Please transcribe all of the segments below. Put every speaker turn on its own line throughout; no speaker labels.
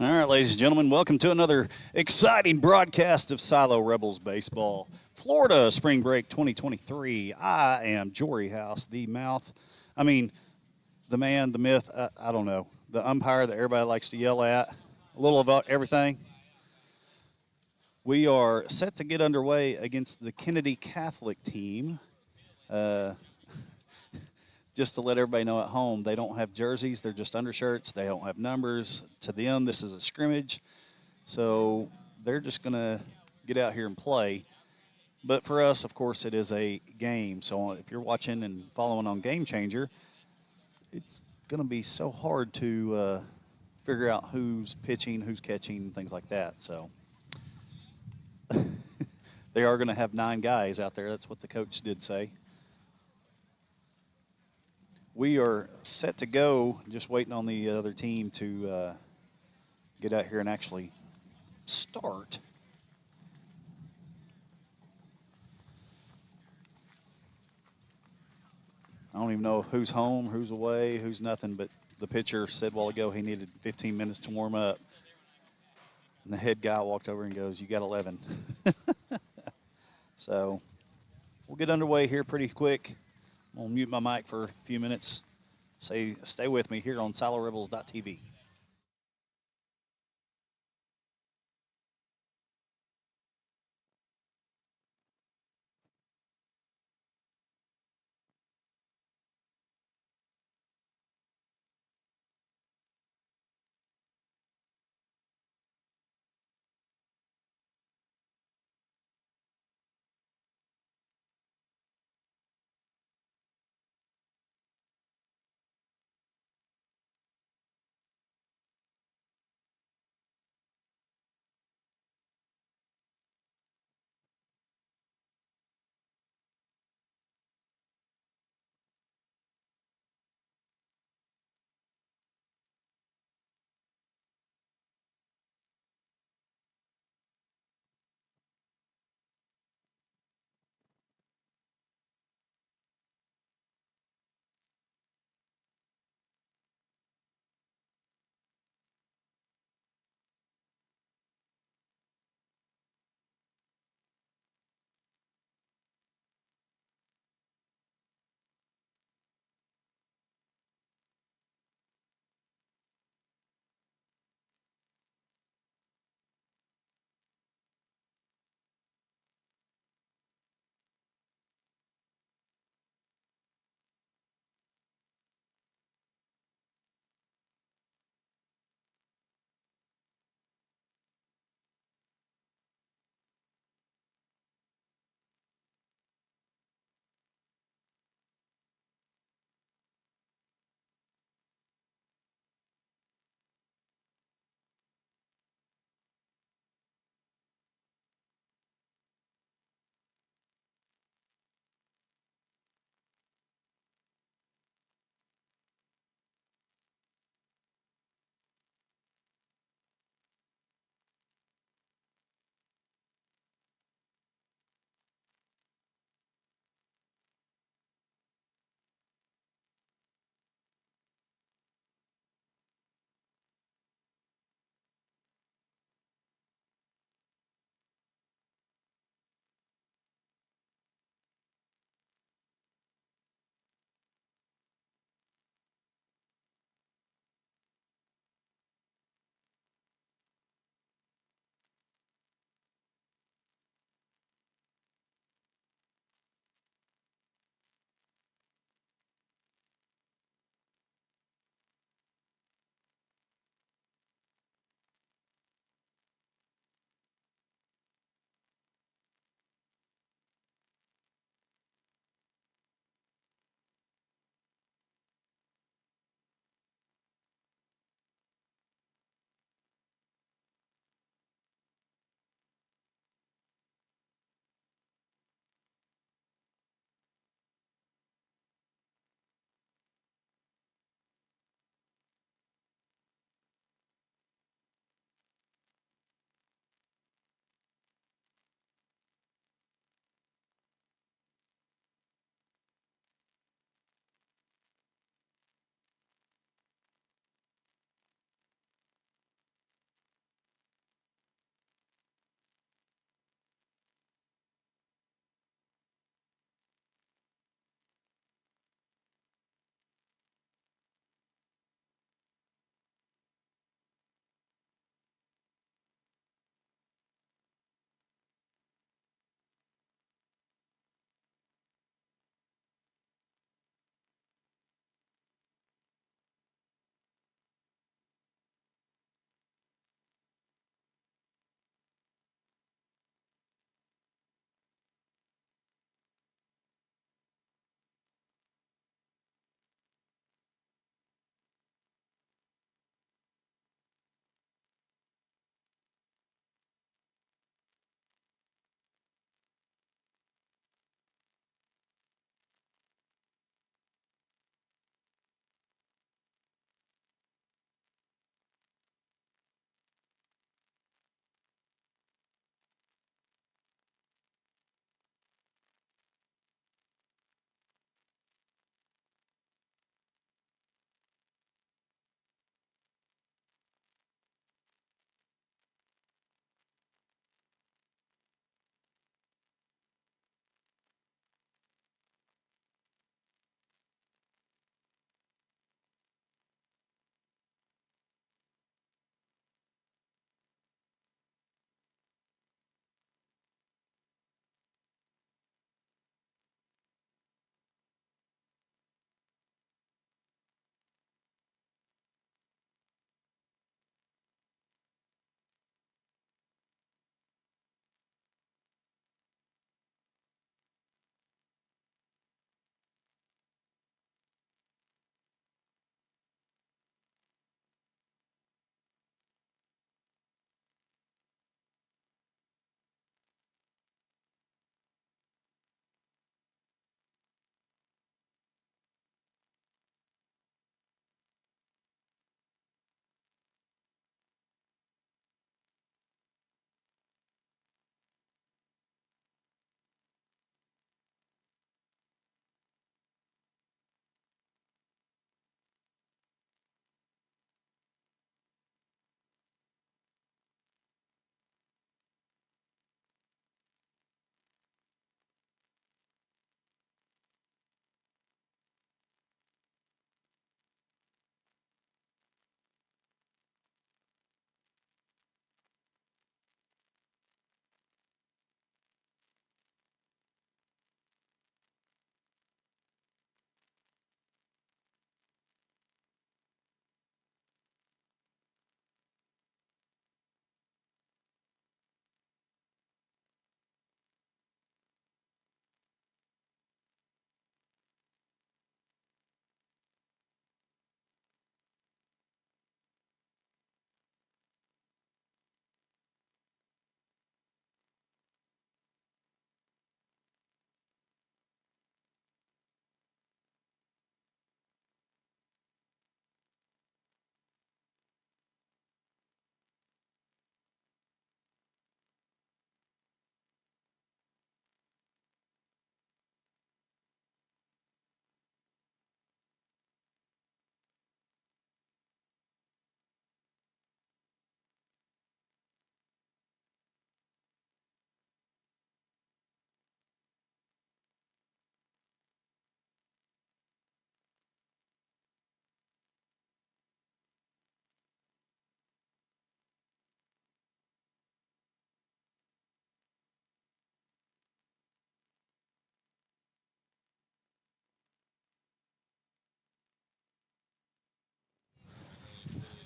All right, ladies and gentlemen, welcome to another exciting broadcast of Silo Rebels Baseball. Florida Spring Break 2023. I am Jory House, I mean, the man, the myth, I don't know, the umpire that everybody likes to yell at, a little about everything. We are set to get underway against the Kennedy Catholic team. Uh, just to let everybody know at home, they don't have jerseys, they're just undershirts, they don't have numbers. To them, this is a scrimmage. So they're just going to get out here and play. But for us, of course, it is a game. So if you're watching and following on Game Changer, it's going to be so hard to figure out who's pitching, who's catching, things like that. So they are going to have 9 guys out there. That's what the coach did say. We are set to go, just waiting on the other team to get out here and actually start. I don't even know who's home, who's away, who's nothing, but the pitcher said a while ago he needed 15 minutes to warm up. And the head guy walked over and goes, "You got 11." So we'll get underway here pretty quick. I'll mute my mic for a few minutes. Stay with me here on SiloRebels.tv.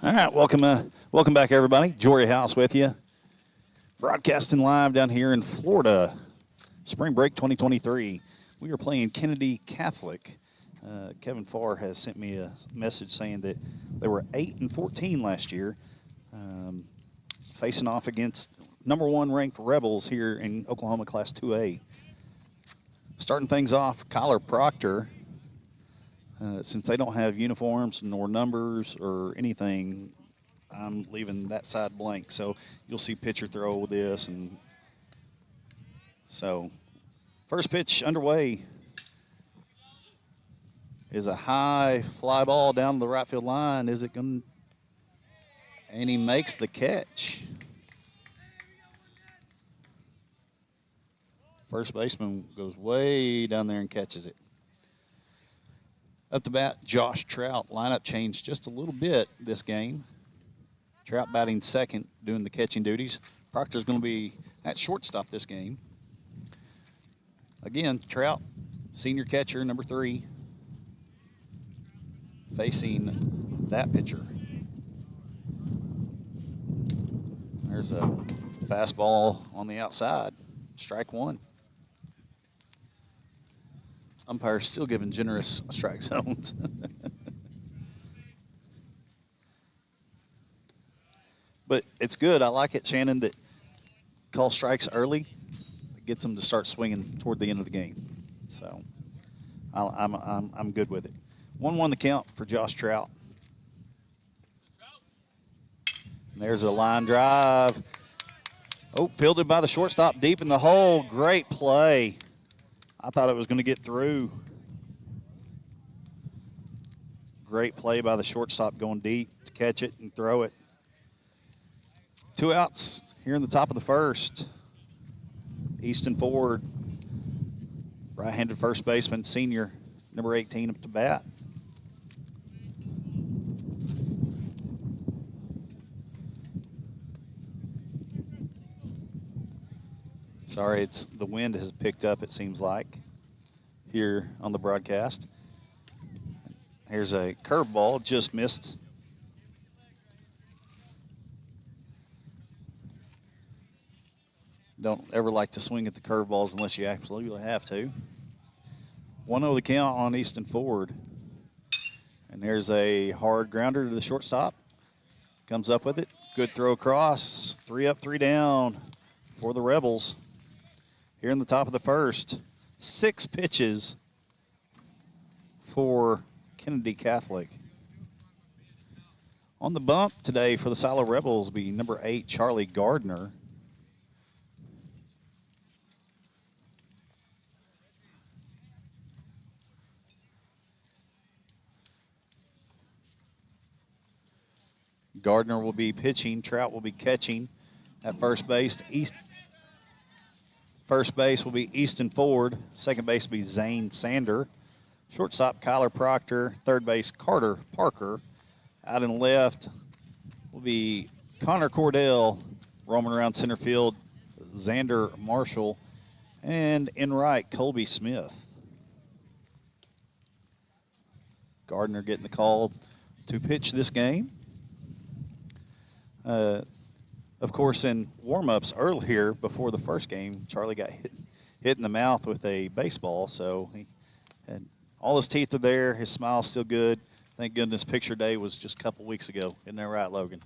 All right, welcome back, everybody. Jory House with you, broadcasting live down here in Florida. Spring break 2023. We are playing Kennedy Catholic. Kevin Farr has sent me a message saying that they were 8-14 last year, facing off against number 1 ranked Rebels here in Oklahoma Class 2A. Starting things off, Kyler Proctor. Since they don't have uniforms nor numbers or anything, I'm leaving that side blank. So you'll see pitcher throw with this. And so first pitch underway is a high fly ball down the right field line. Is it going to? And he makes the catch. First baseman goes way down there and catches it. Up to bat, Josh Trout. Lineup changed just a little bit this game. Trout batting second, doing the catching duties. Proctor's going to be at shortstop this game. Again, Trout, senior catcher, number 3, facing that pitcher. There's a fastball on the outside. Strike 1. Umpire's still giving generous strike zones. But it's good. I like it, Shannon, that call strikes early. It gets them to start swinging toward the end of the game. So I'm good with it. 1-1 the count for Josh Trout. And there's a line drive. Oh, fielded by the shortstop deep in the hole. Great play. I thought it was going to get through. Great play by the shortstop going deep to catch it and throw it. 2 outs here in the top of the first. Easton Ford, right-handed first baseman, senior, number 18 up to bat. Sorry, it's the wind has picked up, it seems like, here on the broadcast. Here's a curveball, just missed. Don't ever like to swing at the curveballs unless you absolutely have to. 1-0 the count on Easton Ford. And there's a hard grounder to the shortstop. Comes up with it. Good throw across. 3 up, 3 down for the Rebels. Here in the top of the first, 6 pitches for Kennedy Catholic. On the bump today for the Silo Rebels will be number 8, Charlie Gardner. Gardner will be pitching. Trout will be catching at first base. First base will be Easton Ford. Second base will be Zane Sander. Shortstop, Kyler Proctor. Third base, Carter Parker. Out in left will be Connor Cordell. Roaming around center field, Xander Marshall. And in right, Colby Smith. Gardner getting the call to pitch this game. Of course, in warm-ups earlier before the first game, Charlie got hit in the mouth with a baseball, so he had all his teeth are there. His smile's still good. Thank goodness picture day was just a couple weeks ago. Isn't that right, Logan?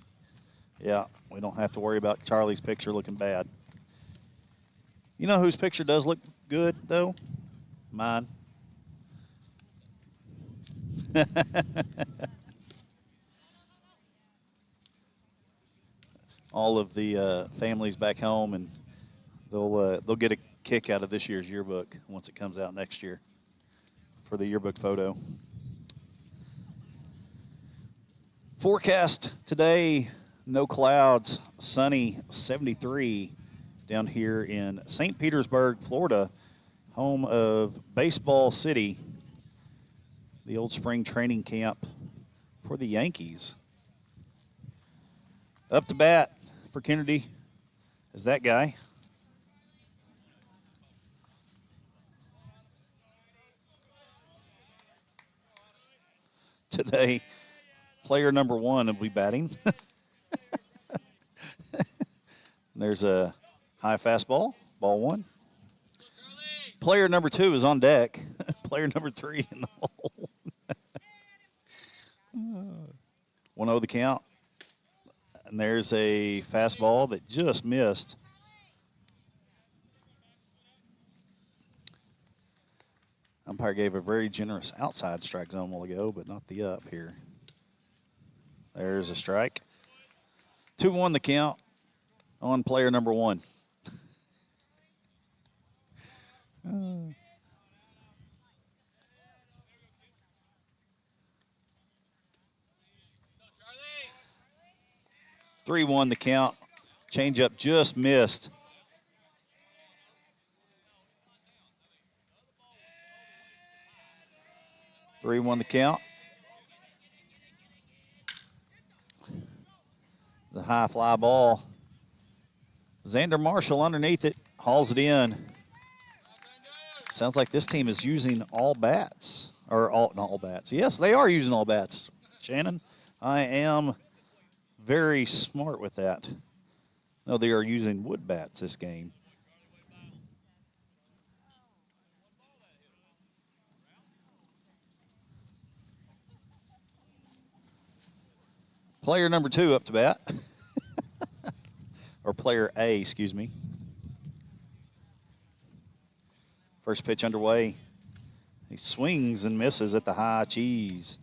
Yeah, we don't have to worry about Charlie's picture looking bad. You know whose picture does look good, though? Mine. All of the families back home, and they'll get a kick out of this year's yearbook once it comes out next year for the yearbook photo. Forecast today, no clouds, sunny, 73 down here in St. Petersburg, Florida, home of Baseball City, the old spring training camp for the Yankees. Up to bat for Kennedy is that guy. Today, Player number 1 will be batting. There's a high fastball, ball 1. Player number 2 is on deck. Player number 3 in the hole. 1-0 the count. And there's a fastball that just missed. Umpire gave a very generous outside strike zone a while ago, but not the up here. There's a strike. 2-1 the count on player number 1. 3-1 the count. Changeup just missed. Three one the count. The high fly ball. Xander Marshall underneath it, hauls it in. Sounds like this team is using all bats. Or not all bats. Yes, they are using all bats. Shannon, I am very smart with that. No, they are using wood bats this game. Player number 2 up to bat. Or player A, excuse me. First pitch underway. He swings and misses at the high cheese.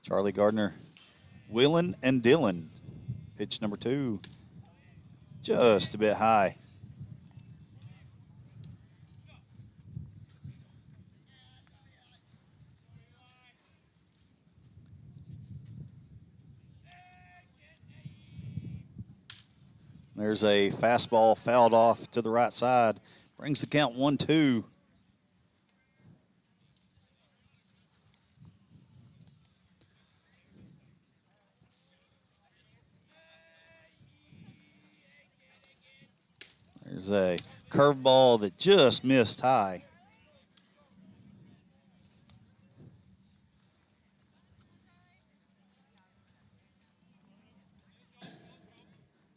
Charlie Gardner, Willen and Dillon. Pitch number 2, just a bit high. There's a fastball fouled off to the right side. Brings the count 1-2. There's a curveball that just missed high.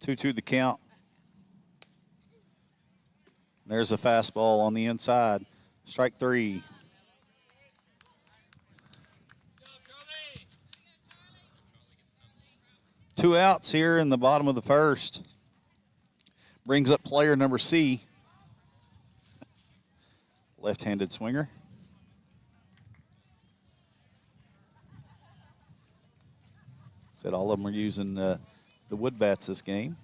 Two the count. There's a fastball on the inside. Strike 3. Two outs here in the bottom of the first. Brings up player number C. Left-handed swinger. Said all of them are using the wood bats this game.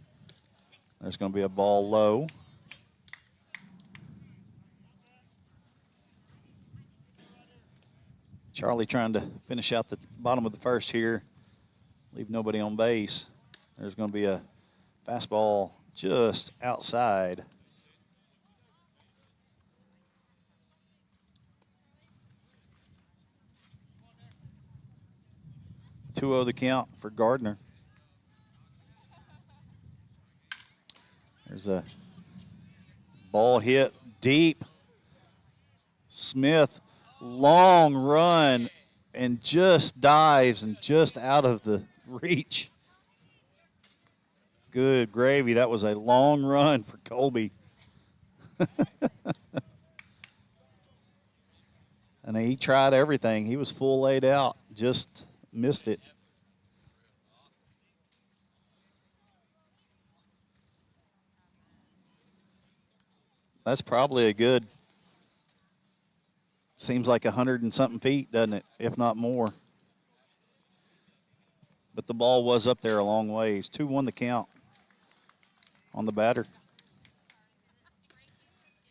There's going to be a ball low. Charlie trying to finish out the bottom of the first here. Leave nobody on base. There's going to be a fastball just outside. Two-0 the count for Gardner. There's a ball hit deep. Smith, long run, and just dives and just out of the reach. Good gravy. That was a long run for Colby. And he tried everything. He was full laid out, just missed it. That's probably a good, seems like 100 and something feet, doesn't it? If not more. But the ball was up there a long ways. 2-1 the count on the batter.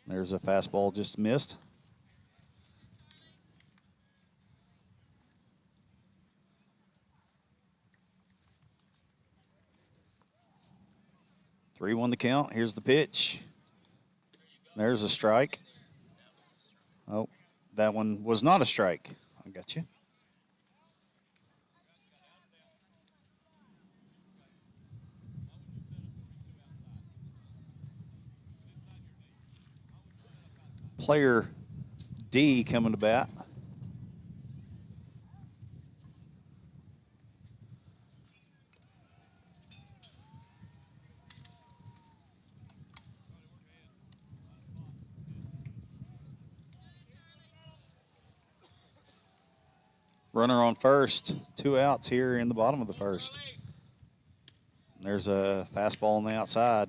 There's a fastball just missed. Three one the count. Here's the pitch. There's a strike. Oh, that one was not a strike. I got you. Player D coming to bat. Runner on first. 2 outs here in the bottom of the first. There's a fastball on the outside.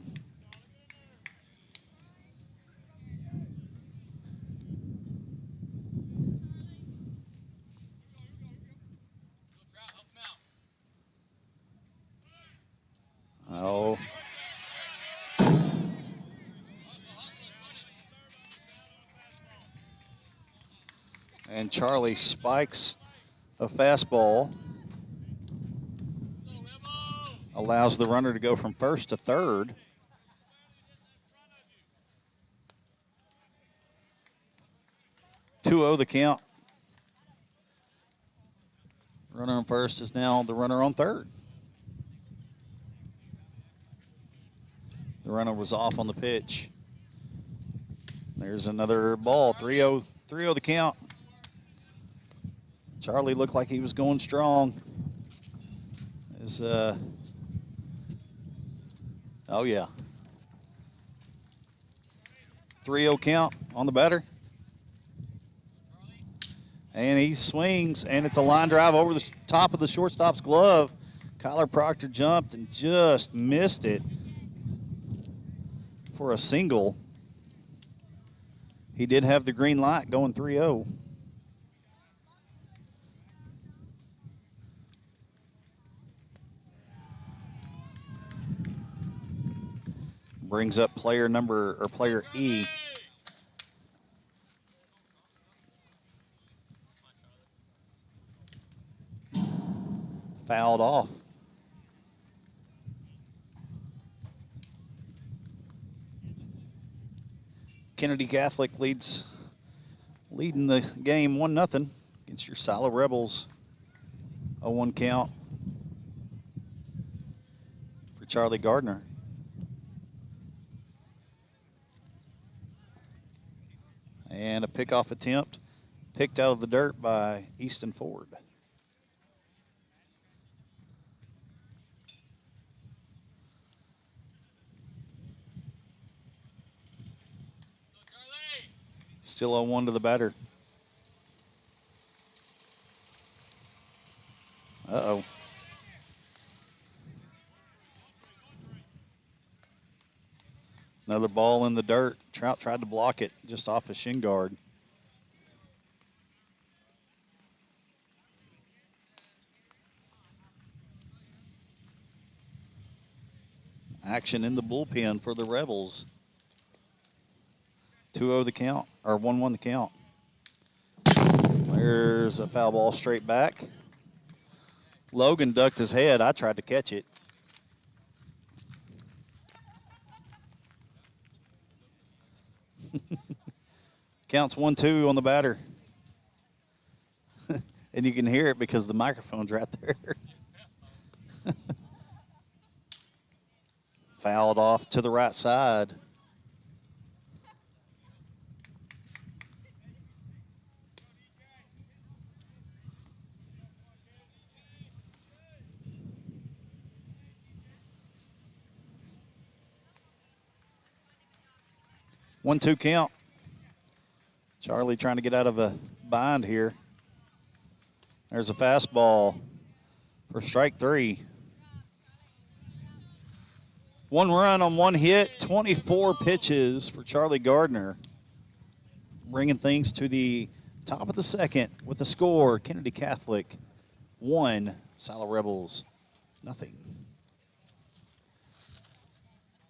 Oh. And Charlie spikes a fastball. Allows the runner to go from first to third. Two-0 the count. Runner on first is now the runner on third. The runner was off on the pitch. There's another ball. 3-0 the count. Charlie looked like he was going strong. Oh, yeah. 3-0 count on the batter. And he swings, and it's a line drive over the top of the shortstop's glove. Kyler Proctor jumped and just missed it for a single. He did have the green light going 3-0. Brings up player E. Fouled off. Kennedy Catholic leading the game 1-0 against your Silo Rebels. 0-1 count for Charlie Gardner. And a pickoff attempt picked out of the dirt by Easton Ford. Still 0-1 to the batter. Uh-oh. Another ball in the dirt. Trout tried to block it just off a shin guard. Action in the bullpen for the Rebels. 2-0 the count, or 1-1 the count. There's a foul ball straight back. Logan ducked his head. I tried to catch it. Counts 1-2 on the batter. And you can hear it because the microphone's right there. Fouled off to the right side. One-two count. Charlie trying to get out of a bind here. There's a fastball for strike three. 1 run on 1 hit, 24 pitches for Charlie Gardner. Bringing things to the top of the second with the score, Kennedy Catholic 1, Silo Rebels 0.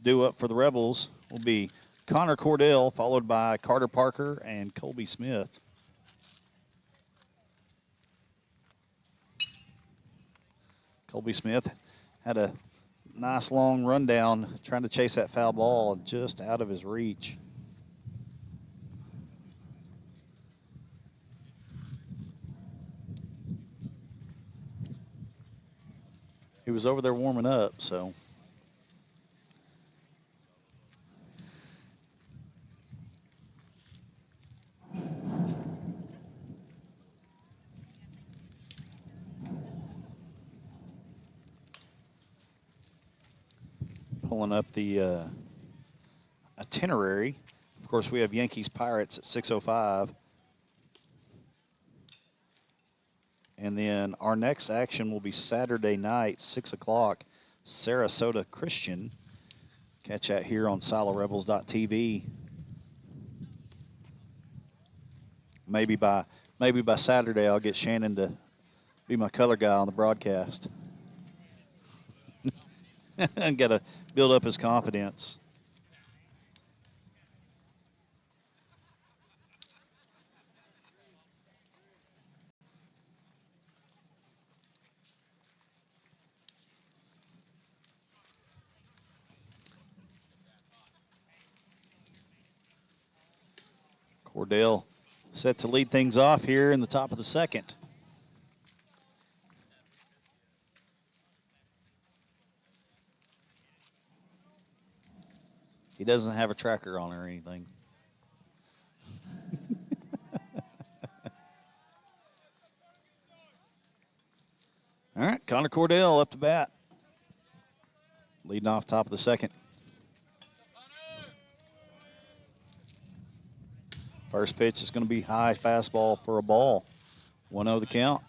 Due up for the Rebels will be Connor Cordell, followed by Carter Parker and Colby Smith. Colby Smith had a nice long rundown trying to chase that foul ball just out of his reach. He was over there warming up, so. Pulling up the itinerary. Of course, we have Yankees Pirates at 6:05. And then our next action will be Saturday night, 6 o'clock, Sarasota Christian. Catch that here on SiloRebels.tv. Maybe by Saturday I'll get Shannon to be my color guy on the broadcast. Got to build up his confidence. Cordell set to lead things off here in the top of the second. He doesn't have a tracker on or anything. All right, Connor Cordell up to bat. Leading off top of the second. First pitch is going to be high fastball for a ball. 1-0 the count.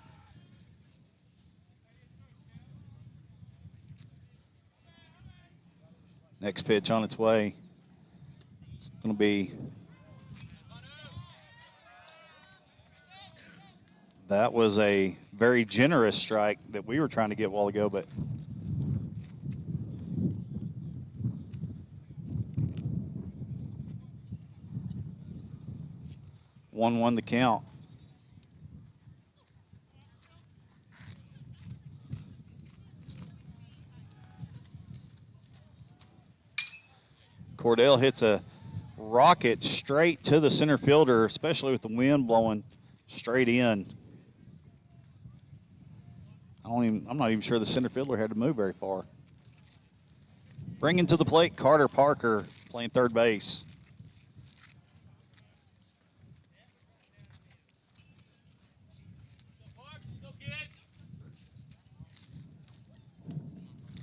Next pitch on its way. It's going to be. That was a very generous strike that we were trying to get a while ago, but. One the count. Cordell hits a rocket straight to the center fielder, especially with the wind blowing straight in. I'm not even sure the center fielder had to move very far. Bringing to the plate, Carter Parker playing third base.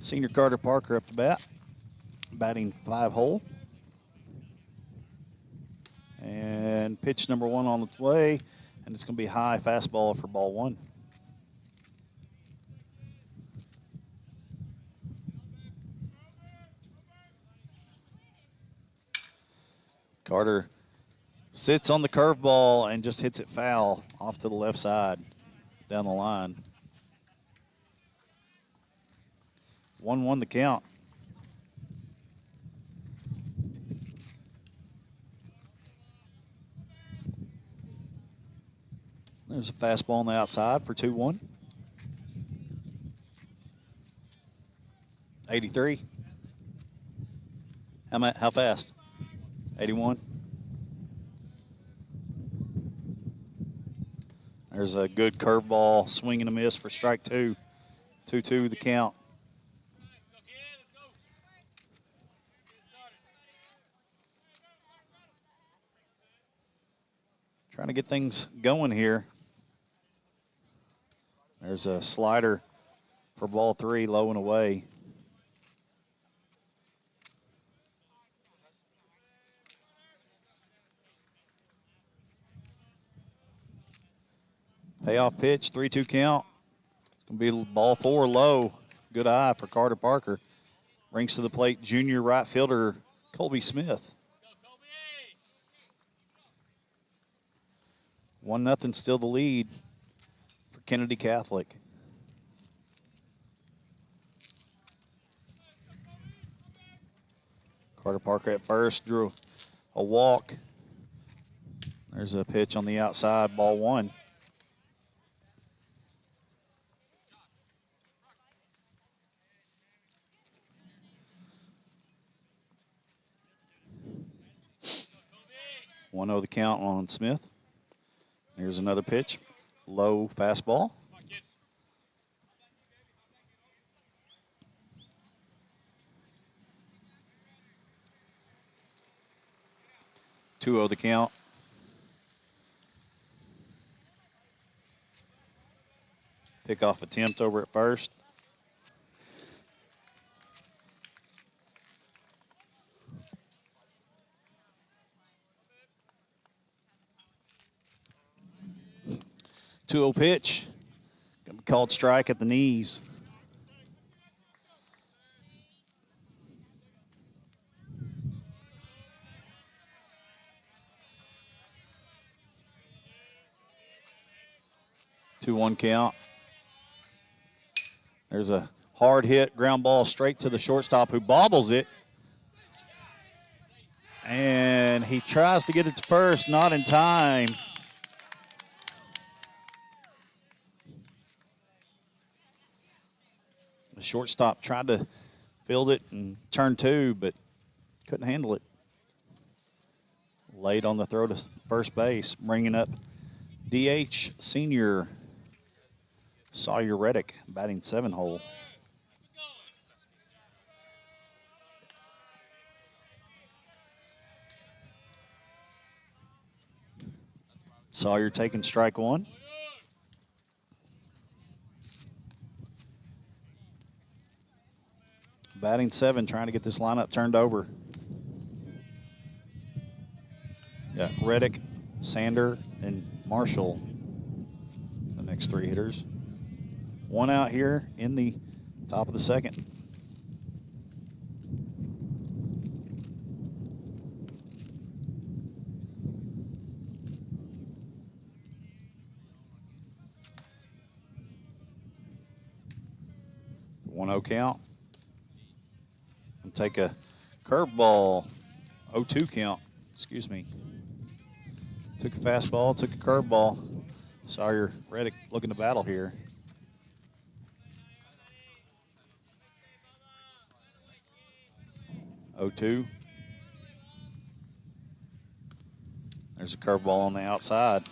Senior Carter Parker up to bat, batting 5-hole. And pitch number 1 on its way, and it's going to be high fastball for ball 1. Carter sits on the curveball and just hits it foul off to the left side down the line. 1-1 the count. There's a fastball on the outside for 2-1. 83. How fast? 81. There's a good curveball, swing and a miss for strike 2. 2-2 the count. Trying to get things going here. There's a slider for ball 3, low and away. Payoff pitch, 3-2 count. It's going to be ball 4, low. Good eye for Carter Parker. Brings to the plate junior right fielder Colby Smith. 1-0 still the lead for Kennedy Catholic. Carter Parker at first drew a walk. There's a pitch on the outside, ball 1. One the count on Smith. Here's another pitch, low fastball. Two the count. Pickoff attempt over at first. 2-0 pitch. Gonna be called strike at the knees. Two one count. There's a hard hit ground ball straight to the shortstop who bobbles it. And he tries to get it to first, not in time. The shortstop tried to field it and turn two, but couldn't handle it. Late on the throw to first base, bringing up DH senior Sawyer Reddick, batting 7-hole. Sawyer taking strike one. Batting 7, trying to get this lineup turned over. Got Reddick, Sander, and Marshall, the next 3 hitters. One out here in the top of the second. One 1-0 count. And take a curveball. 0-2 count. Excuse me. Took a fastball, took a curveball. Sawyer Reddick looking to battle here. 0-2. There's a curveball on the outside.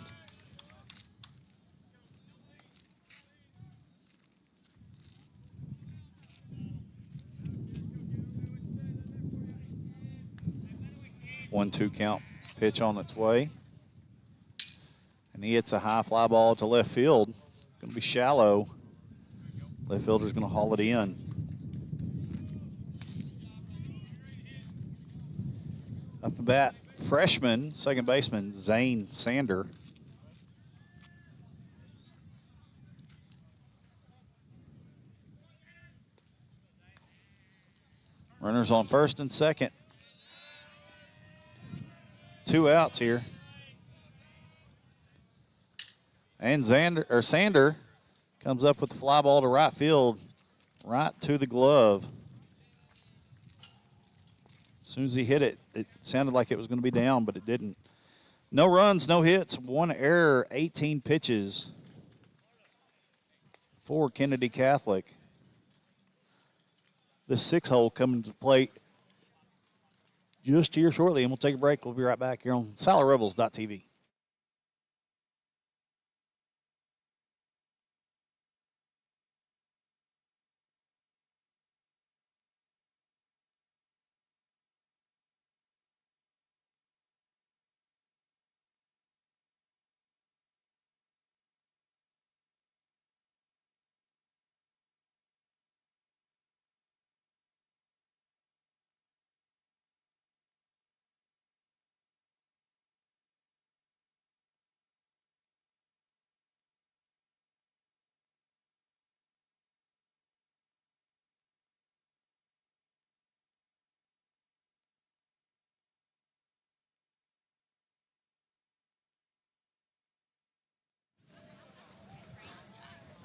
One 1-2 count pitch on its way. And he hits a high fly ball to left field. Going to be shallow. Left fielder's going to haul it in. Up the bat, freshman, second baseman, Zane Sander. Runners on first and second. 2 outs here. And Sander comes up with the fly ball to right field, right to the glove. As soon as he hit it, it sounded like it was going to be down, but it didn't. No runs, no hits, 1 error, 18 pitches for Kennedy Catholic. The 6-hole coming to the plate just here shortly, and we'll take a break. We'll be right back here on SilerRebels.tv.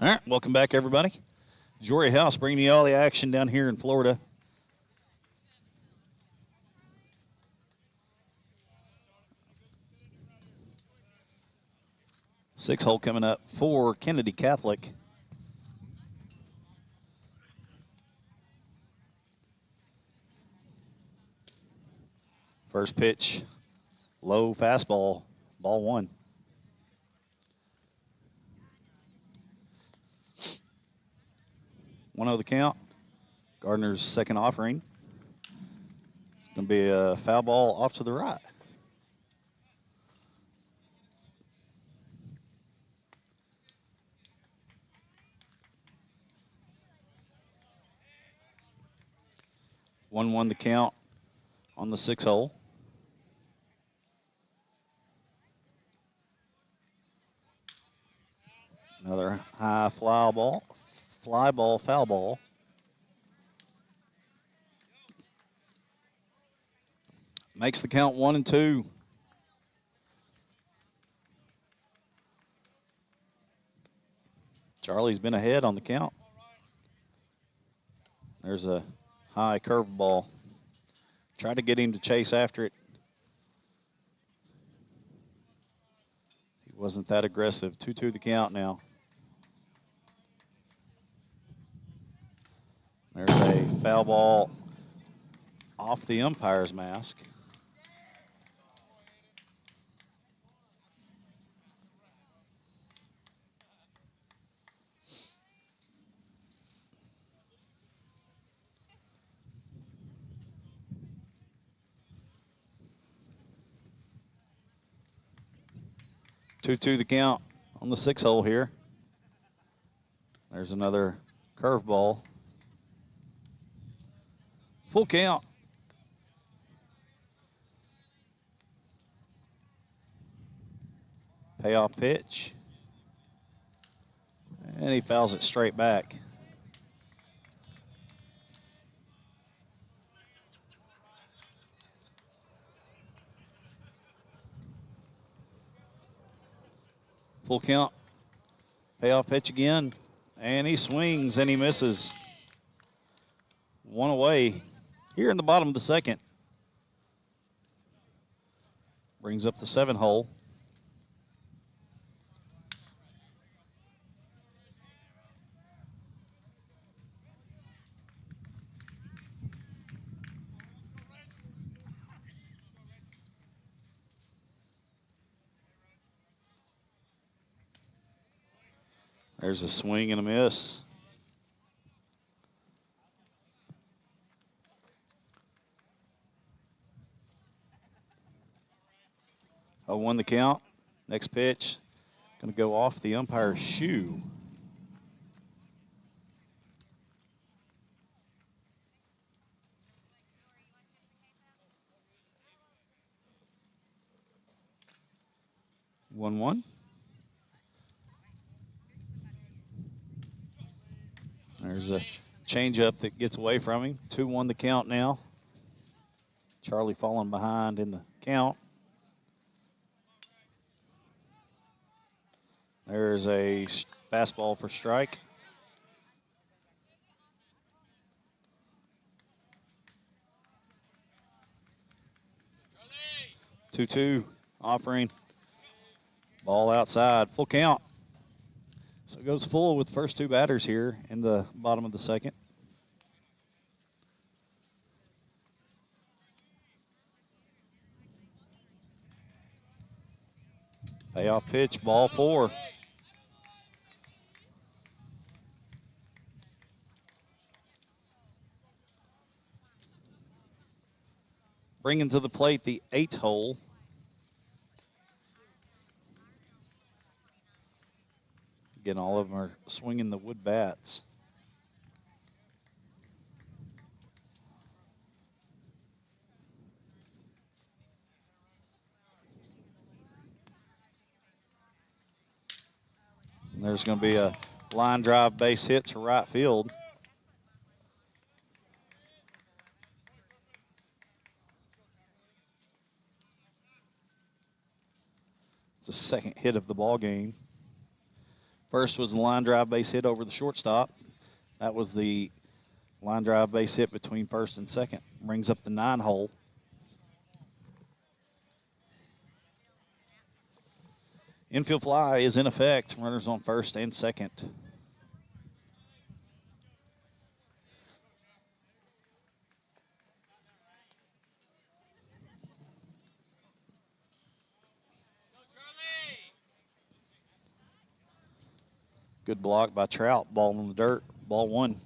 All right, welcome back, everybody. Jory House bringing you all the action down here in Florida. Six-hole coming up for Kennedy Catholic. First pitch, low fastball, ball 1. One of the count. Gardner's second offering. It's going to be a foul ball off to the right. One the count on the 6-hole. Another high fly ball, foul ball. Makes the count 1-2. Charlie's been ahead on the count. There's a high curveball. Tried to get him to chase after it. He wasn't that aggressive. 2-2 the count now. There's a foul ball off the umpire's mask. Two the count on the 6 hole here. There's another curveball. Full count. Payoff pitch. And he fouls it straight back. Full count. Payoff pitch again. And he swings and he misses. One away here in the bottom of the second. Brings up the 7 hole. There's a swing and a miss. Oh, 1 the count. Next pitch, going to go off the umpire's shoe. One. There's a changeup that gets away from him. 2-1 the count now. Charlie falling behind in the count. There's a fastball for strike. Charlie. 2-2 offering. Ball outside. Full count. So it goes full with the first 2 batters here in the bottom of the second. Payoff pitch, ball 4. Bringing to the plate the 8 hole. Again, all of them are swinging the wood bats. And there's going to be a line drive base hit to right field. It's the second hit of the ball game. First was the line drive base hit over the shortstop. That was the line drive base hit between first and second. Brings up the 9 hole. Infield fly is in effect. Runners on first and second. Good block by Trout. Ball in the dirt. Ball 1.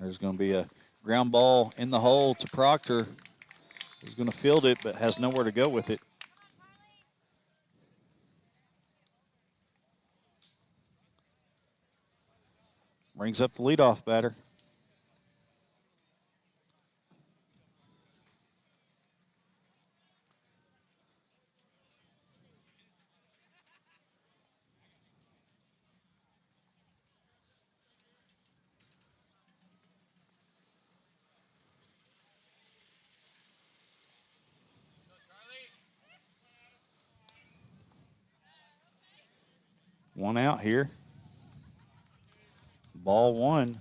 There's going to be a ground ball in the hole to Proctor. He's going to field it, but has nowhere to go with it. Brings up the leadoff batter. One out here. Ball one.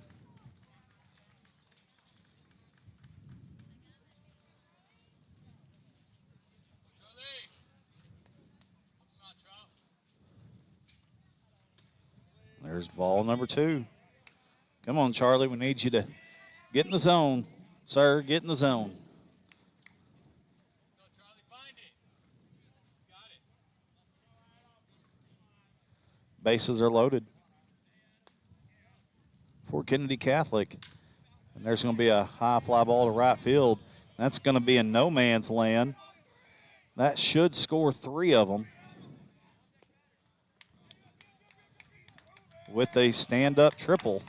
There's ball number two. Come on, Charlie. We need you to get in the zone. Sir, get in the zone. Bases are loaded for Kennedy Catholic. And there's going to be a high fly ball to right field. That's going to be in no man's land. That should score 3 of them with a stand-up triple.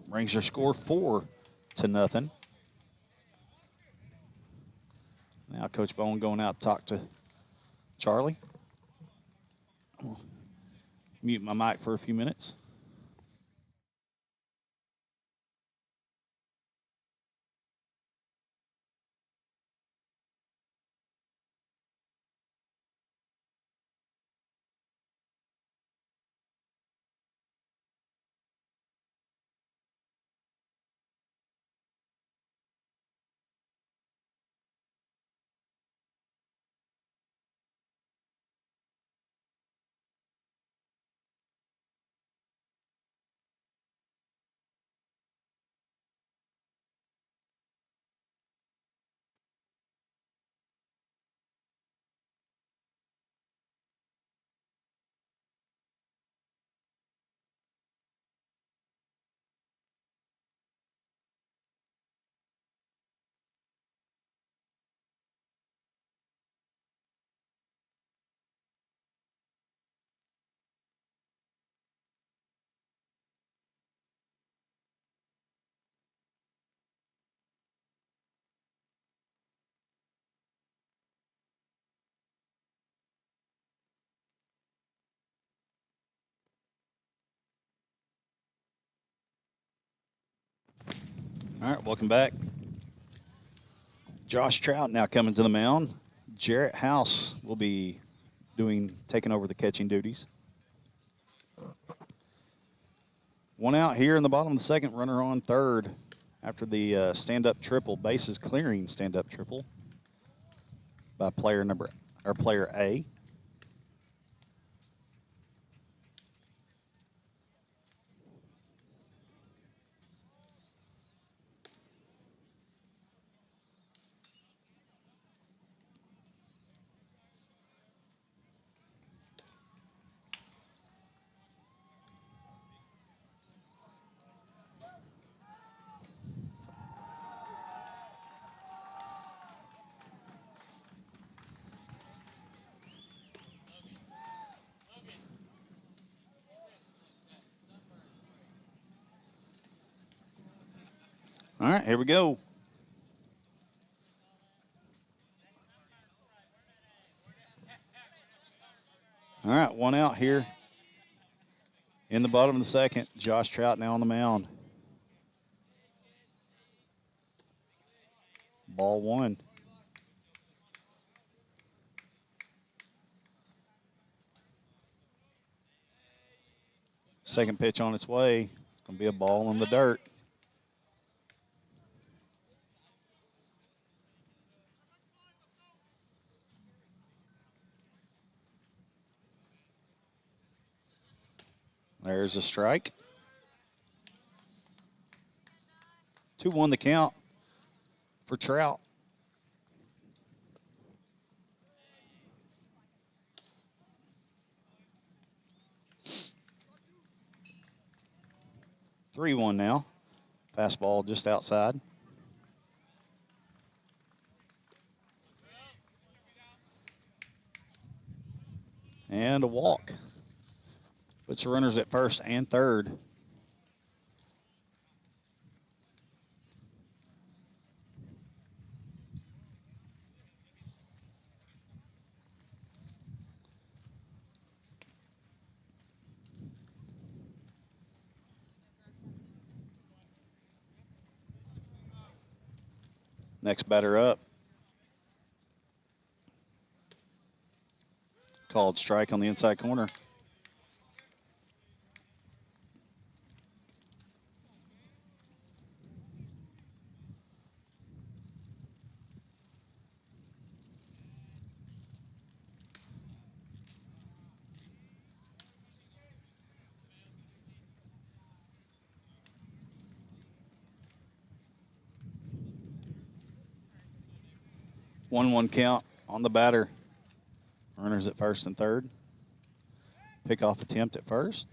Brings your score 4-0. Now Coach Bowen going out to talk to Charlie. Mute my mic for a few minutes. All right, welcome back. Josh Trout now coming to the mound. Jarrett House will be taking over the catching duties. One out here in the bottom of the second, runner on third after the stand-up triple, bases clearing stand-up triple by player A. All right, here we go. All right, one out here in the bottom of the second. Josh Trout now on the mound. Ball one. Second pitch on its way. It's going to be a ball in the dirt. There's a strike. 2-1 the count for Trout. Three one now. Fastball just outside. And a walk. Puts the runners at first and third. Next batter up. Called strike on the inside corner. One count on the batter. Runners at first and third. Pickoff attempt at first.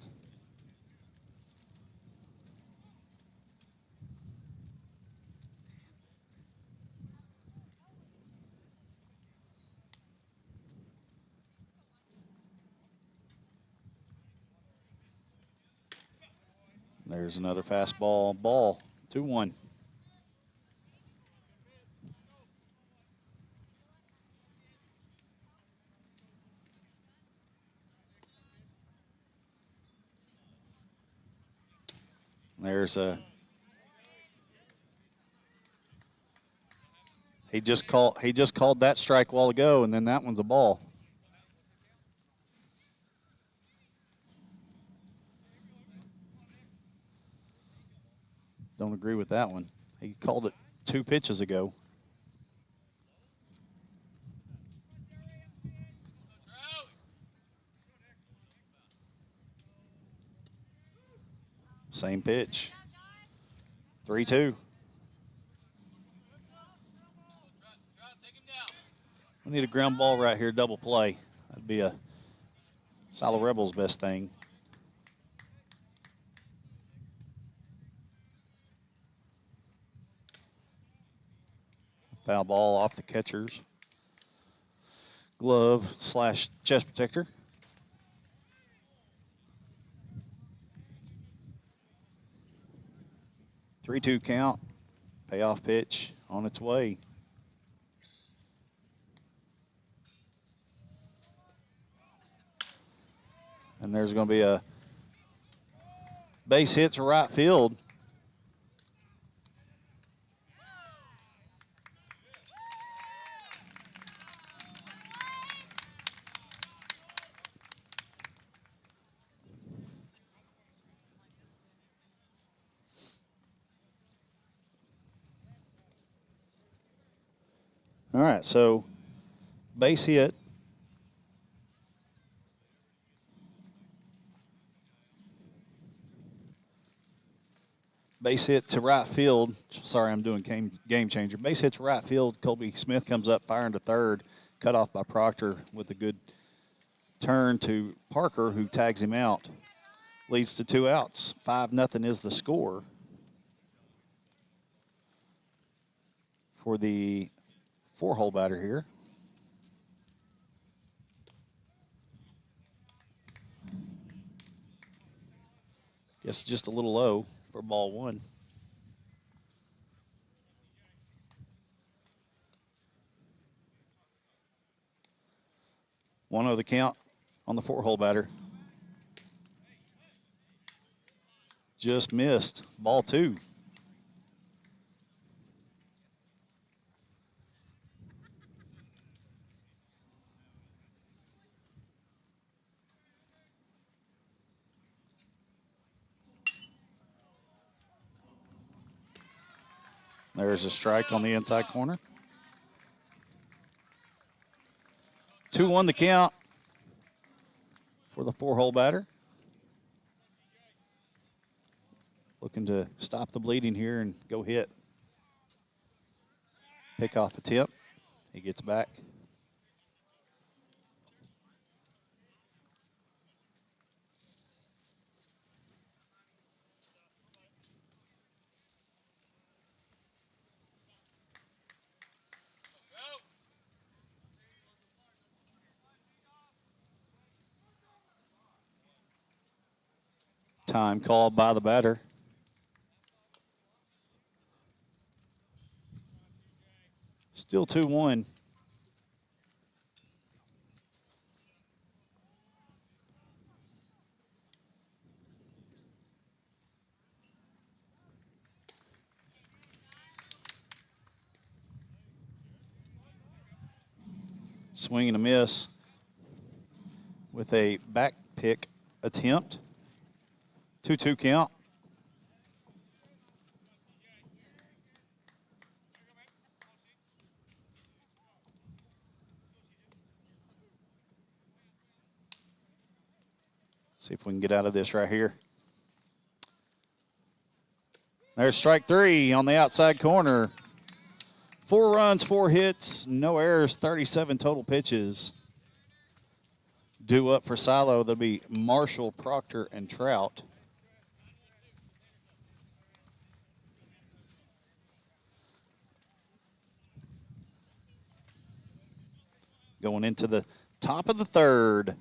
There's another fastball. Ball. 2-1. There's a. He just called that strike a while ago, and then that one's a ball. Don't agree with that one. He called it 2 pitches ago. Same pitch. 3-2. We need a ground ball right here, double play. That'd be a Silo Rebels' best thing. Foul ball off the catcher's glove / chest protector. Three-two count. Payoff pitch on its way. And there's going to be a base hit to right field. All right, so base hit. Base hit to right field. Sorry, I'm doing game changer. Base hit to right field. Colby Smith comes up firing to third. Cut off by Proctor with a good turn to Parker, who tags him out. Leads to 2 outs. 5-0 is the score for the 4-hole batter here. Guess just a little low for ball 1. One of the count on the 4-hole batter. Just missed. Ball 2. There's a strike on the inside corner. 2-1 the count for the 4-hole batter. Looking to stop the bleeding here and go hit. Pick off attempt. He gets back. Time called by the batter. Still 2-1. Swing and a miss with a back pick attempt. 2-2 count. See if we can get out of this right here. There's strike 3 on the outside corner. 4 runs, 4 hits, no errors, 37 total pitches. Due up for Silo, there'll be Marshall, Proctor, and Trout. Going into the top of the third.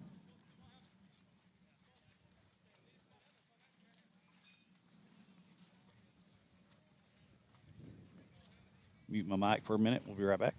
Mute my mic for a minute. We'll be right back.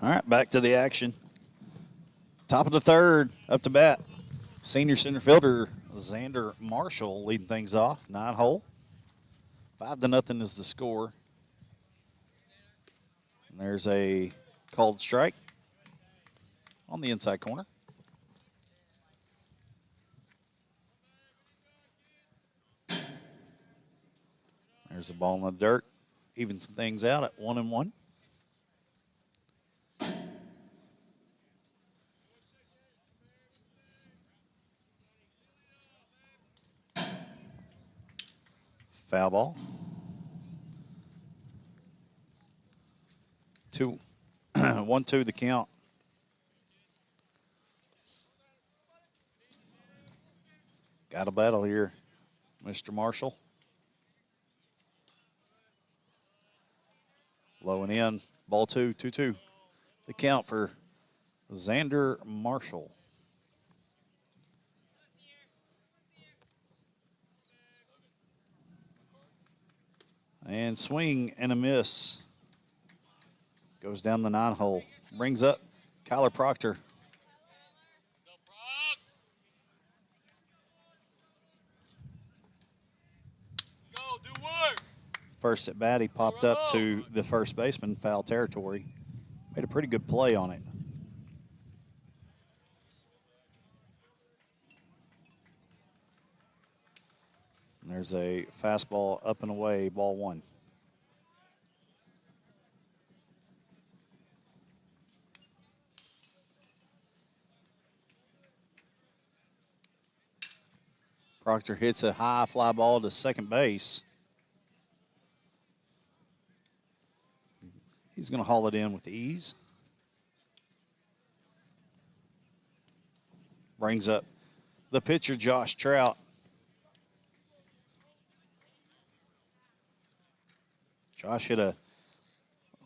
All right, back to the action. Top of the third, up to bat. Senior center fielder Xander Marshall leading things off, 9-hole. 5-0 is the score. And there's a called strike on the inside corner. There's a ball in the dirt. Evens things out at 1-1. Foul ball. 1-2 the count. Got a battle here, Mr. Marshall. Low and in. Ball 2-2. The count for Xander Marshall. And swing and a miss. Goes down the 9-hole. Brings up Kyler Proctor. First at bat, he popped up to the first baseman, foul territory. Made a pretty good play on it. And there's a fastball up and away, ball 1. Proctor hits a high fly ball to second base. He's going to haul it in with ease. Brings up the pitcher, Josh Trout. Josh hit a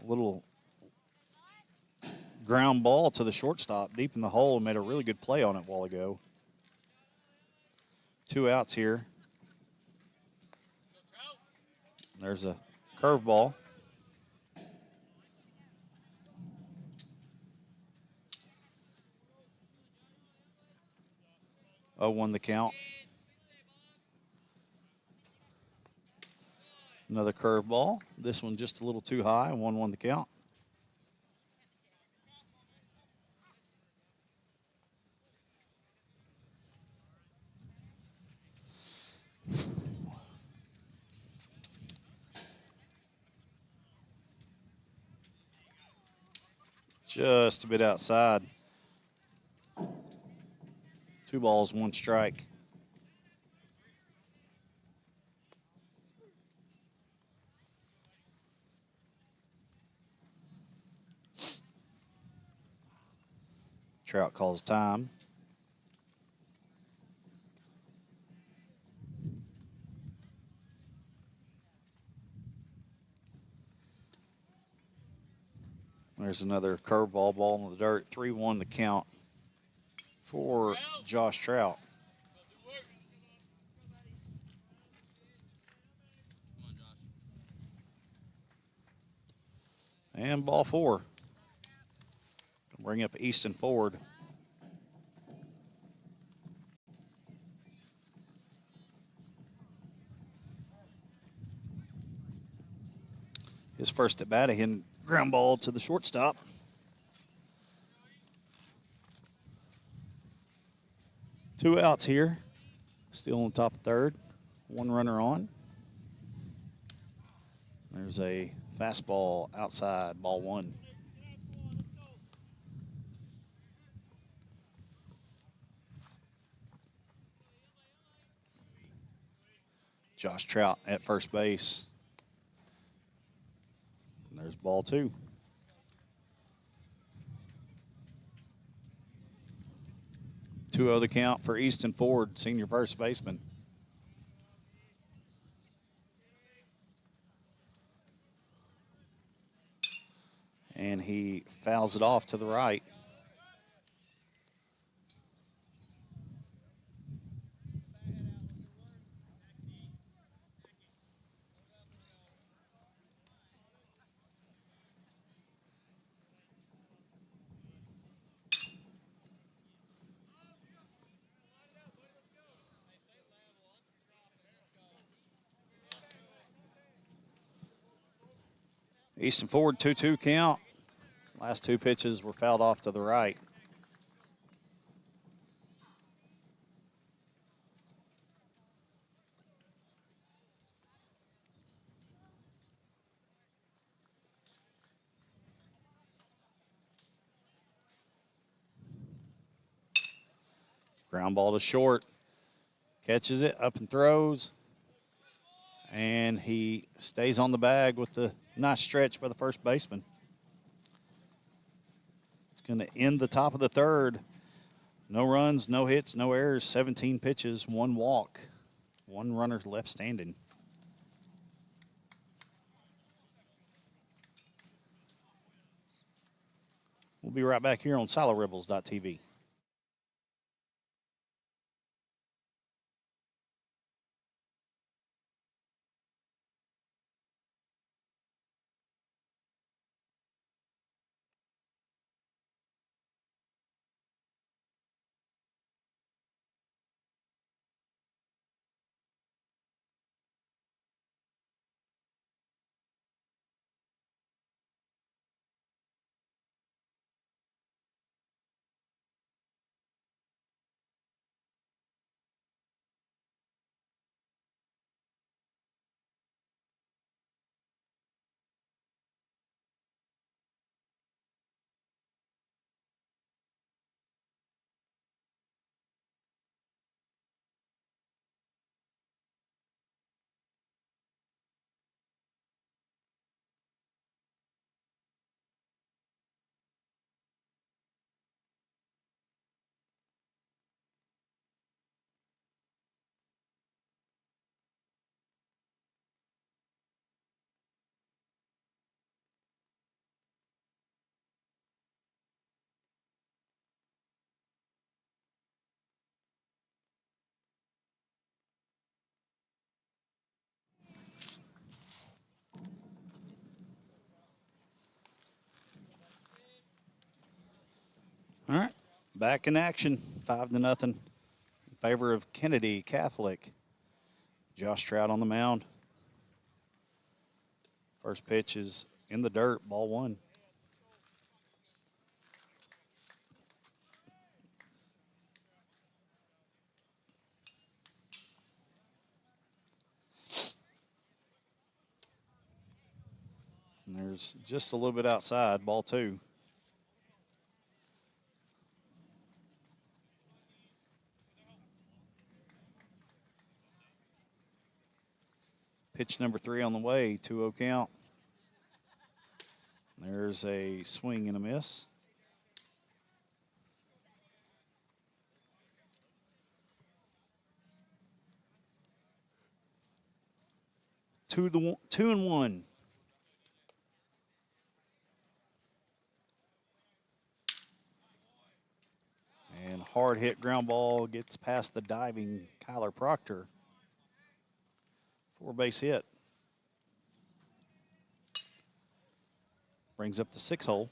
little ground ball to the shortstop deep in the hole and made a really good play on it a while ago. 2 outs here. There's a curveball. 0-1 the count. Another curveball. This one just a little too high. 1-1 the count. Just a bit outside. 2 balls, 1 strike. Trout calls time. There's another curveball, ball in the dirt. 3-1 the count for Josh Trout. And ball 4. Bring up Easton Ford. His first at bat, a hit ground ball to the shortstop. Two outs here. Still on top of third. 1 runner on. There's a fastball outside, ball 1. Josh Trout at first base. And there's ball 2. Two oh the count for Easton Ford, senior first baseman. And he fouls it off to the right. Easton Ford, 2-2 count. Last 2 pitches were fouled off to the right. Ground ball to short. Catches it, up and throws. And he stays on the bag with the nice stretch by the first baseman. It's going to end the top of the third. No runs, no hits, no errors, 17 pitches, 1 walk. 1 runner left standing. We'll be right back here on SiloRebels.tv. All right, back in action, 5-0 in favor of Kennedy Catholic. Josh Trout on the mound. First pitch is in the dirt, ball one. And there's just a little bit outside, ball two. Pitch number 3 on the way, 2-0 count. There's a swing and a miss. Two and one. And hard hit ground ball gets past the diving Kyler Proctor. 4-base hit. Brings up the 6 hole.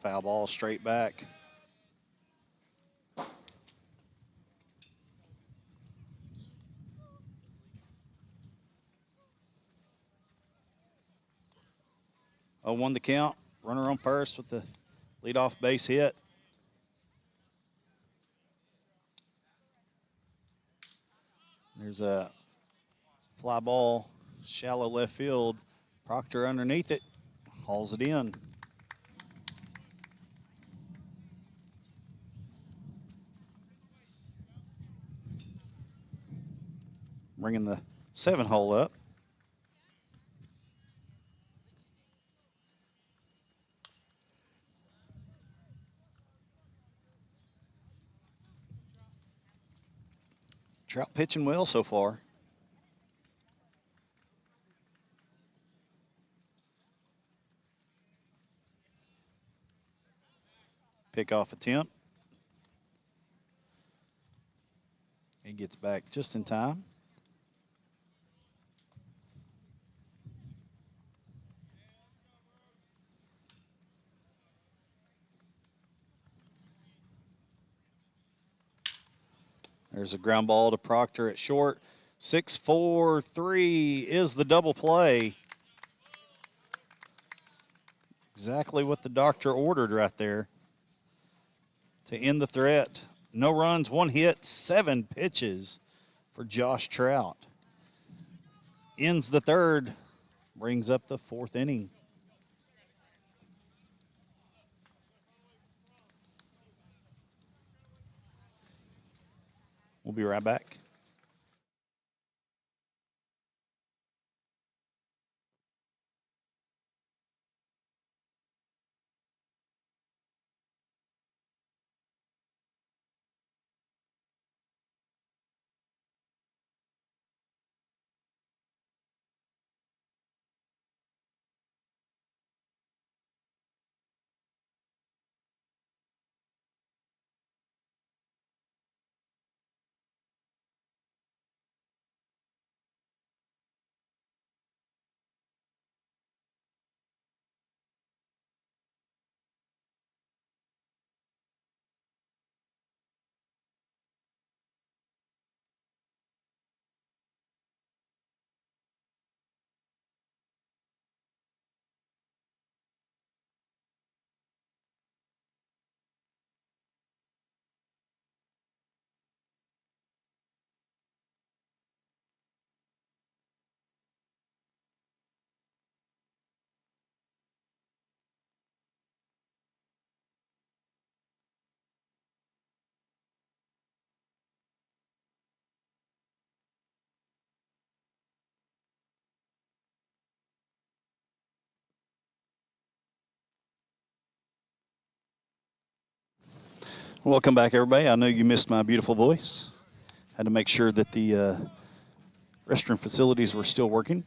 Foul ball straight back. Oh, 1 the count. Runner on first with the leadoff base hit. There's a fly ball, shallow left field. Proctor underneath it, hauls it in. Bringing the 7 hole up. Trout pitching well so far. Pickoff attempt. He gets back just in time. There's a ground ball to Proctor at short. 6-4-3 is the double play. Exactly what the doctor ordered right there to end the threat. No runs, 1 hit, 7 pitches for Josh Trout. Ends the third, brings up the 4th inning. We'll be right back. Welcome back, everybody. I know you missed my beautiful voice. Had to make sure that the restroom facilities were still working.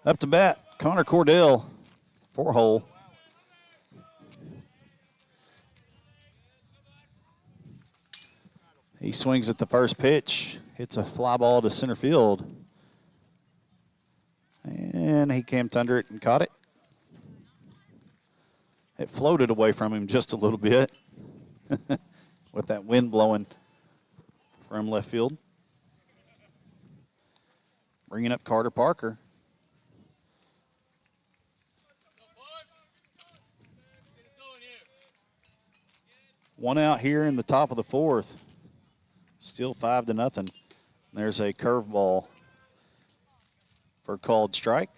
Up to bat, Connor Cordell, 4-hole. He swings at the first pitch, hits a fly ball to center field. And he camped under it and caught it. It floated away from him just a little bit with that wind blowing from left field. Bringing up Carter Parker. One out here in the top of the fourth. Still 5-0. There's a curveball for a called strike.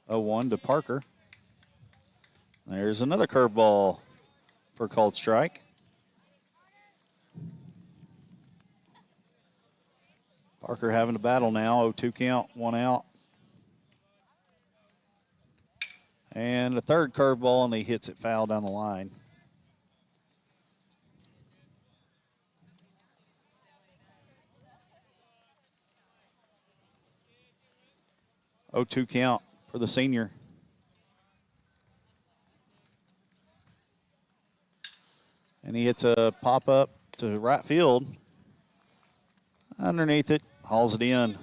Oh, 1 to Parker. There's another curveball for a called strike. Parker having a battle now. 0-2 count, 1 out. And a third curveball, and he hits it foul down the line. Oh, 2 count for the senior. And he hits a pop-up to right field. Underneath it, hauls it in.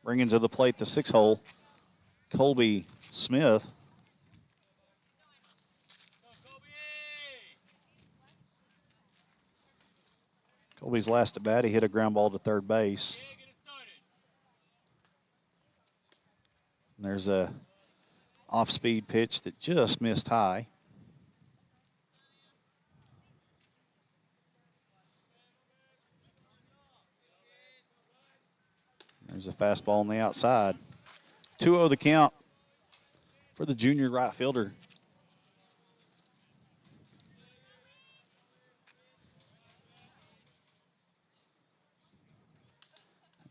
Bringing to the plate the 6-hole, Colby Smith. Colby's last at bat, he hit a ground ball to third base. And there's a off-speed pitch that just missed high. There's a fastball on the outside. 2-0 the count for the junior right fielder.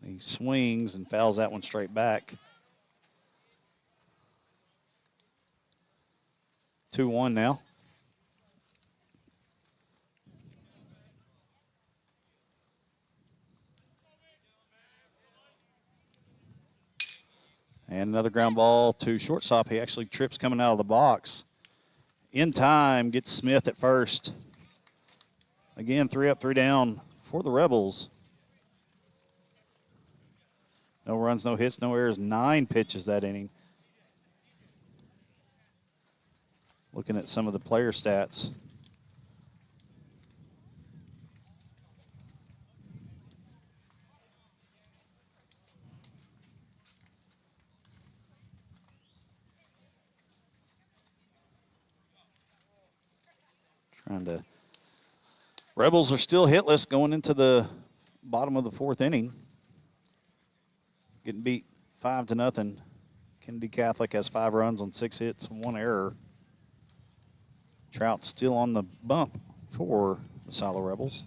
He swings and fouls that one straight back. 2-1 now. And another ground ball to shortstop. He actually trips coming out of the box. In time, gets Smith at first. Again, 3 up, 3 down for the Rebels. No runs, no hits, no errors. 9 pitches that inning. Looking at some of the player stats. Rebels are still hitless going into the bottom of the 4th inning. Getting beat 5-0. Kennedy Catholic has 5 runs on 6 hits and 1 error. Trout still on the bump for the Silo Rebels.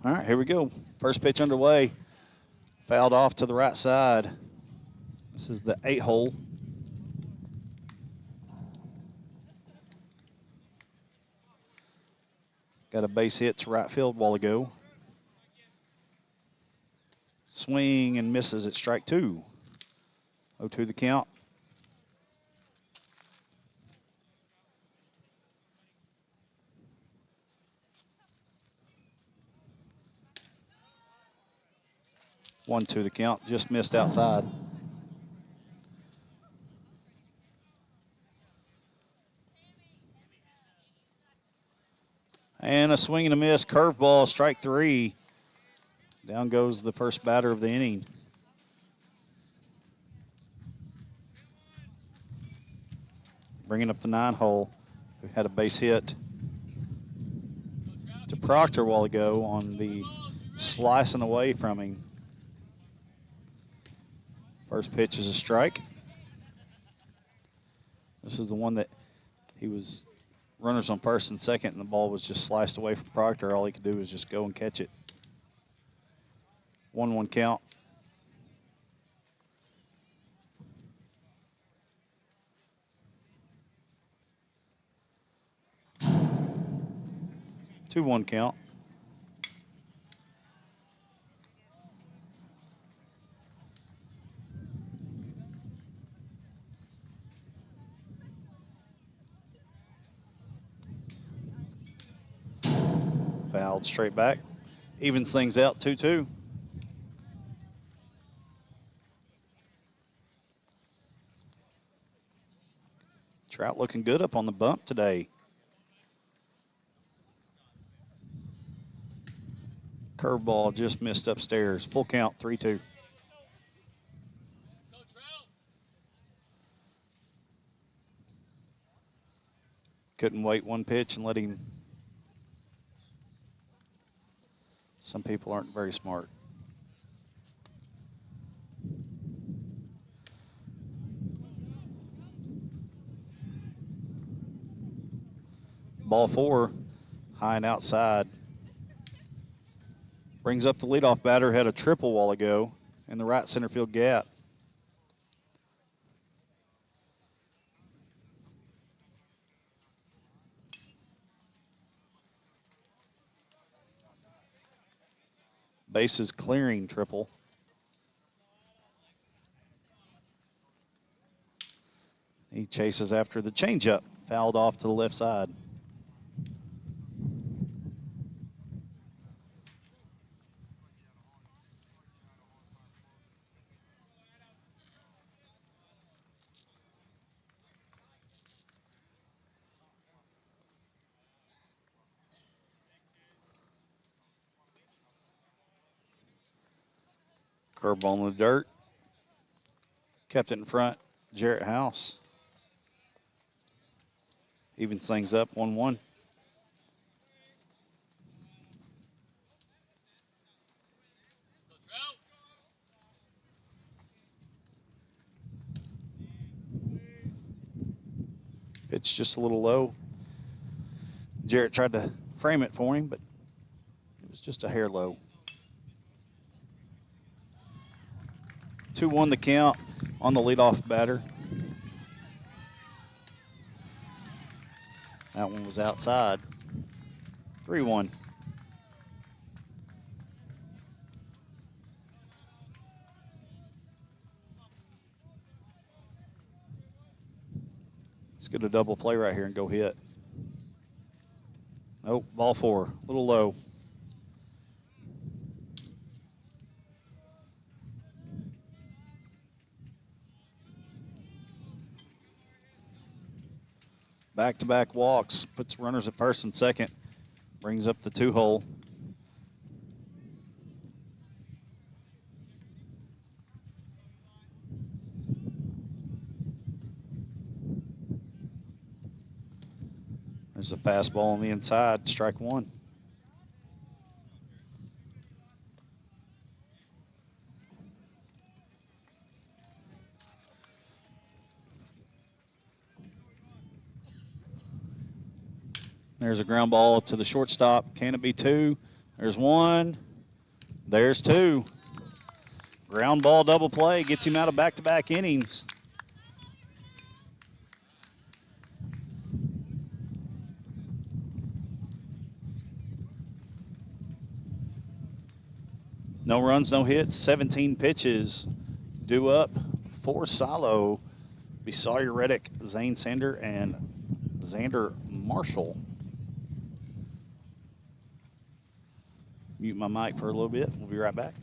All right, here we go. First pitch underway. Fouled off to the right side. This is the 8-hole. Got a base hit to right field a while ago. Swing and misses at strike 2. 0-2 the count. One, two the count, just missed outside. And a swing and a miss, curveball, strike 3. Down goes the first batter of the inning. Bringing up the 9-hole, who had a base hit to Proctor a while ago on the slicing away from him. First pitch is a strike. This is the one that he was runners on first and second, and the ball was just sliced away from Proctor. All he could do was just go and catch it. 1-1 count. Two 1 count. Fouled straight back. Evens things out 2-2. Trout looking good up on the bump today. Curveball just missed upstairs. Full count, 3-2. Couldn't wait one pitch and let him. Some people aren't very smart. Ball 4, high and outside. Brings up the leadoff batter, had a triple while ago in the right center field gap. Bases clearing triple. He chases after the changeup, fouled off to the left side. Curveball in the dirt. Kept it in front. Jarrett House. Evens things up 1-1. Pitch just a little low. Jarrett tried to frame it for him, but it was just a hair low. 2-1 the count on the leadoff batter. That one was outside. 3-1. Let's get a double play right here and go hit. Nope, ball 4, a little low. Back-to-back walks, puts runners at first and second, brings up the 2-hole. There's a fastball on the inside, strike 1. There's a ground ball to the shortstop. Can it be 2? There's 1. There's 2. Ground ball double play gets him out of back-to-back innings. No runs, no hits, 17 pitches. Due up for Silo. Be Sawyer Reddick, Zane Sander, and Xander Marshall. Mute my mic for a little bit. We'll be right back.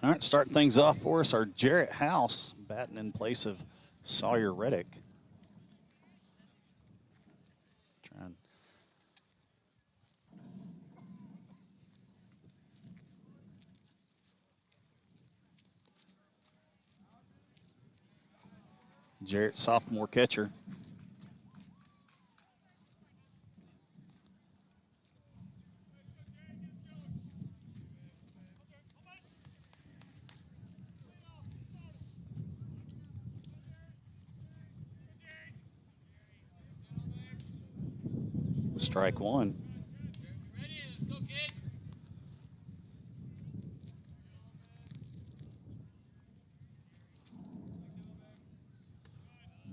All right, starting things off for us are Jarrett House batting in place of Sawyer Reddick. Trying. Jarrett, sophomore catcher. Strike one.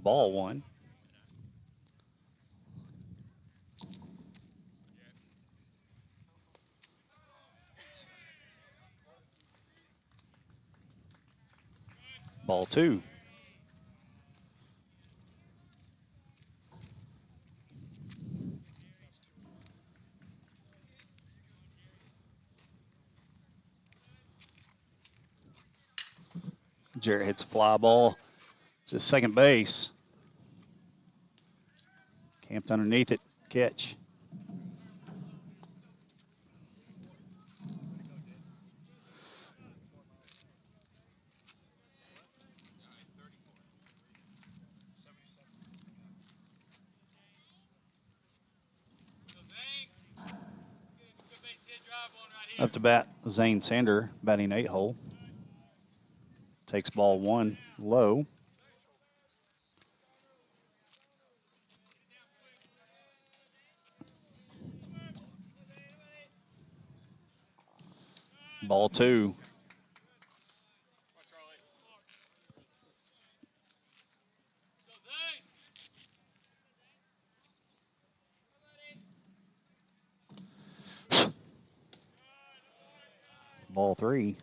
Ball one. Ball two. Jarrett hits a fly ball to second base. Camped underneath it. Catch. Up to bat, Zane Sander, batting 8-hole. Takes ball one low. Ball two. Ball three.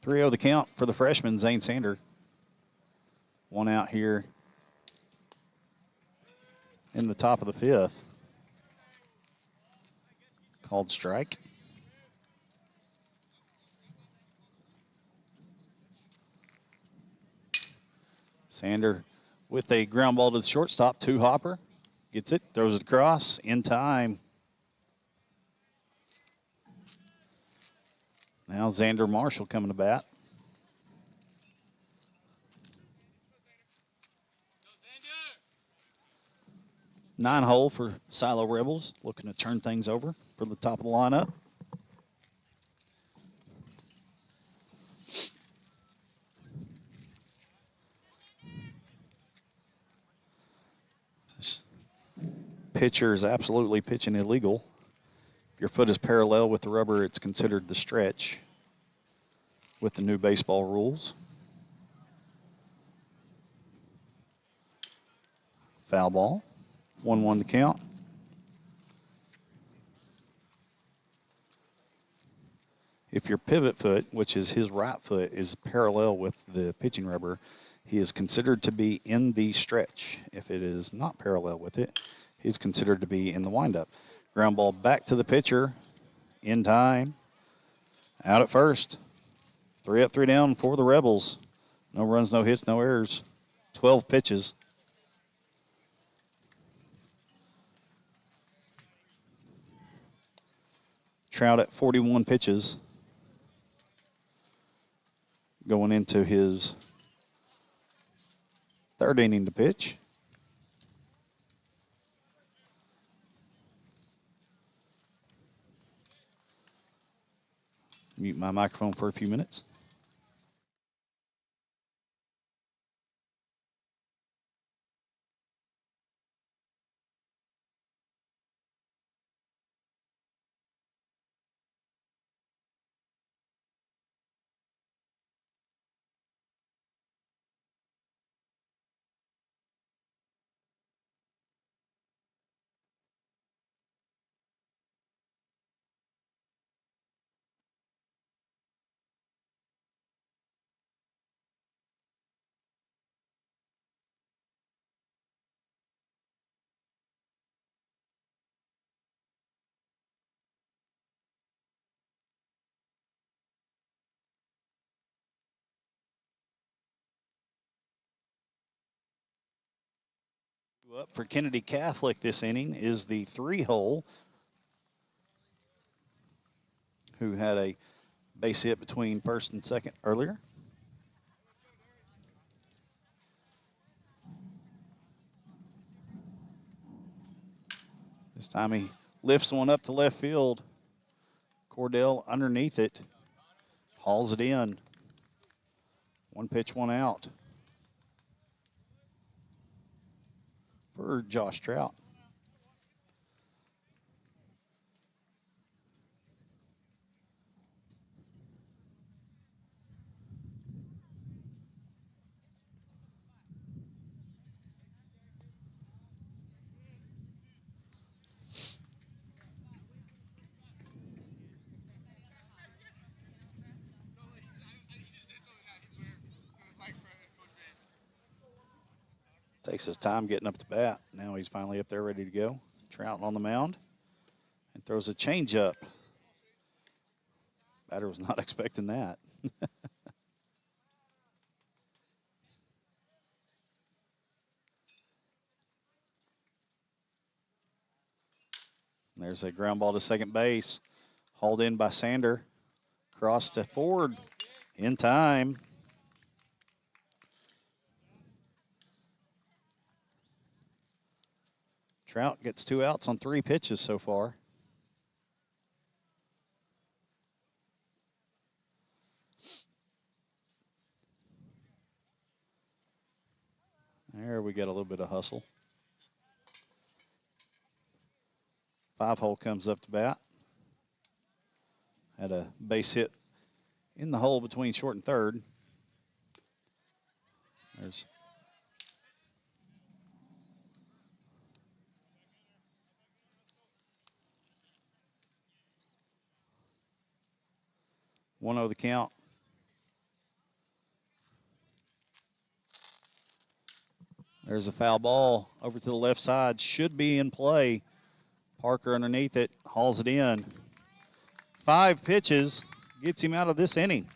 3-0 the count for the freshman, Zane Sander. One out here in the top of the fifth. Called strike. Sander with a ground ball to the shortstop, two-hopper. Gets it, throws it across, in time. Now Xander Marshall coming to bat. Nine-hole for Silo Rebels, looking to turn things over for the top of the lineup. This pitcher is absolutely pitching illegal. If your foot is parallel with the rubber, it's considered the stretch with the new baseball rules. Foul ball. 1-1 the count. If your pivot foot, which is his right foot, is parallel with the pitching rubber, he is considered to be in the stretch. If it is not parallel with it, he's considered to be in the windup. Ground ball back to the pitcher, in time. Out at first. 3 up, 3 down for the Rebels. No runs, no hits, no errors. 12 pitches. Trout at 41 pitches. Going into his third inning to pitch. Mute my microphone for a few minutes. Up for Kennedy Catholic this inning is the 3-hole, who had a base hit between first and second earlier. This time he lifts one up to left field. Cordell underneath it, hauls it in. 1 pitch, 1 out for Josh Trout. Takes his time getting up to bat. Now he's finally up there ready to go. Trout on the mound and throws a changeup. Batter was not expecting that. There's a ground ball to second base. Hauled in by Sander. Cross to Ford in time. Trout gets 2 outs on 3 pitches so far. There we get a little bit of hustle. 5-hole comes up to bat. Had a base hit in the hole between short and third. There's one the count. There's a foul ball over to the left side. Should be in play. Parker underneath it, hauls it in. 5 pitches, gets him out of this inning.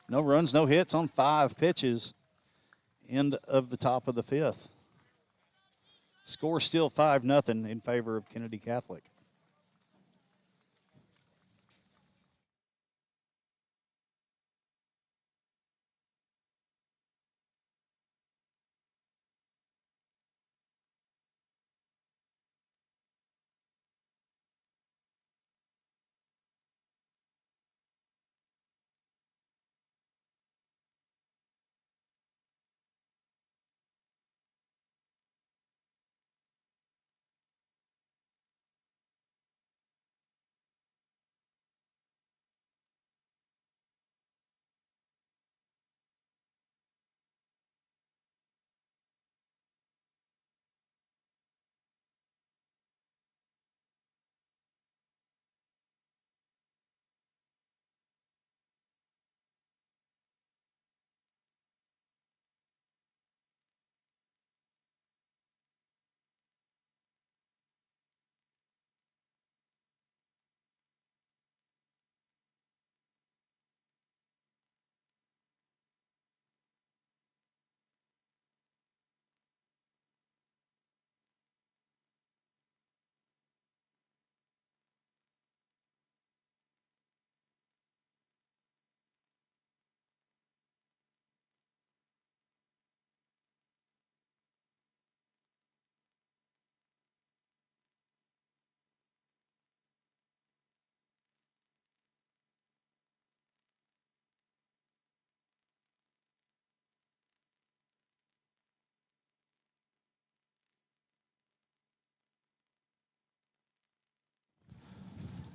No runs, no hits on 5 pitches. End of the top of the 5th. Score still 5-0 in favor of Kennedy Catholic.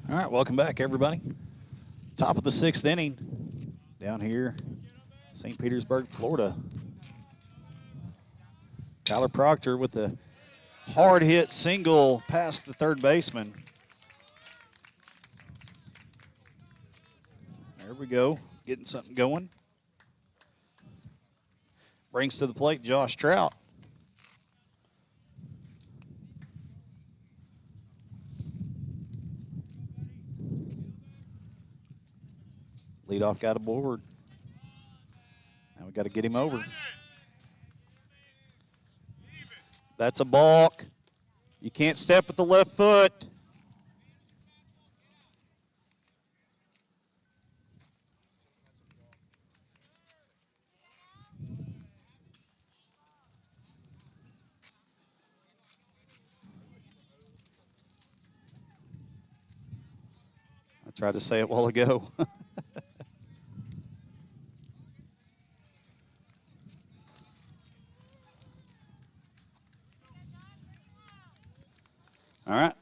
All right, welcome back, everybody. Top of the 6th inning down here, St. Petersburg, Florida. Tyler Proctor with the hard hit single past the third baseman. There we go, getting something going. Brings to the plate Josh Trout. Leadoff got aboard. Now we got to get him over. That's a balk. You can't step with the left foot. I tried to say it a while ago. All right.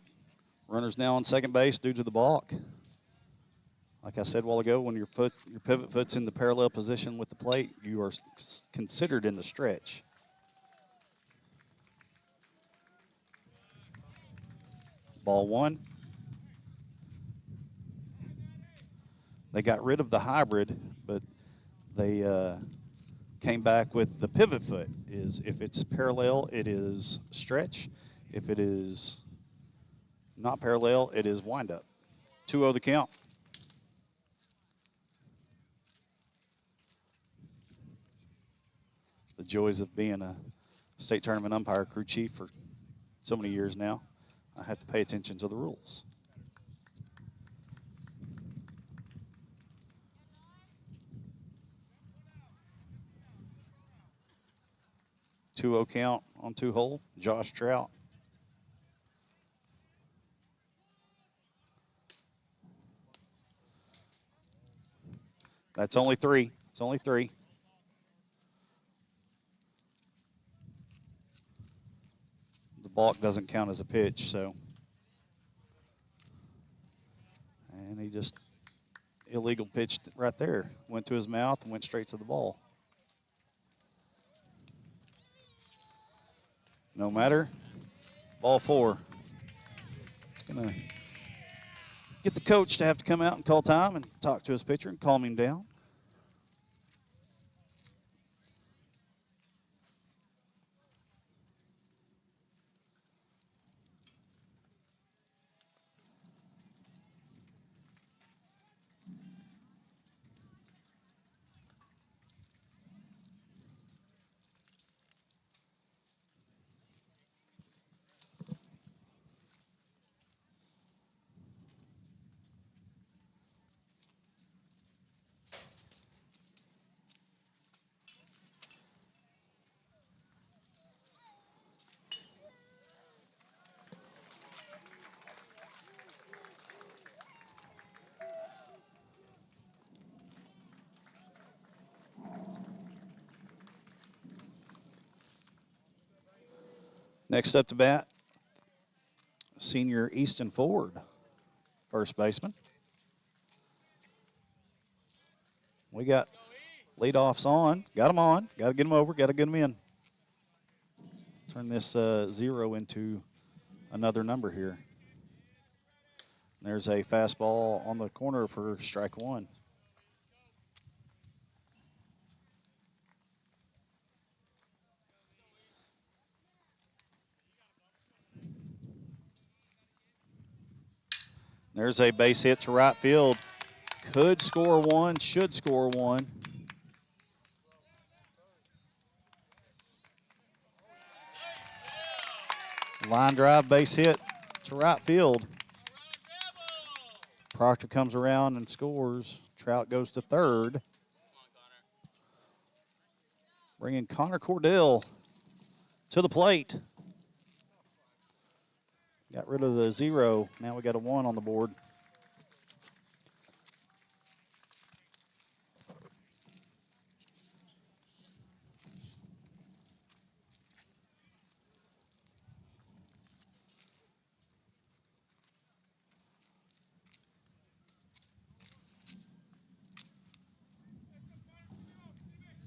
Runner's now on second base due to the balk. Like I said a while ago, when your pivot foot's in the parallel position with the plate, you are considered in the stretch. Ball one. They got rid of the hybrid, but they came back with the pivot foot. If it's parallel, it is stretch. If it is not parallel, it is windup. 2-0 the count. The joys of being a state tournament umpire, crew chief for so many years now. I have to pay attention to the rules. Two-0 count on 2-hole. Josh Trout. That's only three. It's only three. The balk doesn't count as a pitch, so. And he just illegal pitched right there. Went to his mouth and went straight to the ball. No matter. Ball four. It's going to get the coach to have to come out and call time and talk to his pitcher and calm him down. Next up to bat, senior Easton Ford, first baseman. We got leadoffs on. Got them on. Got to get them over. Got to get them in. Turn this 0 into another number here. There's a fastball on the corner for strike one. There's a base hit to right field. Could score one, should score one. Line drive, base hit to right field. Proctor comes around and scores. Trout goes to third. Bringing Connor Cordell to the plate. Got rid of the 0. Now we got a 1 on the board.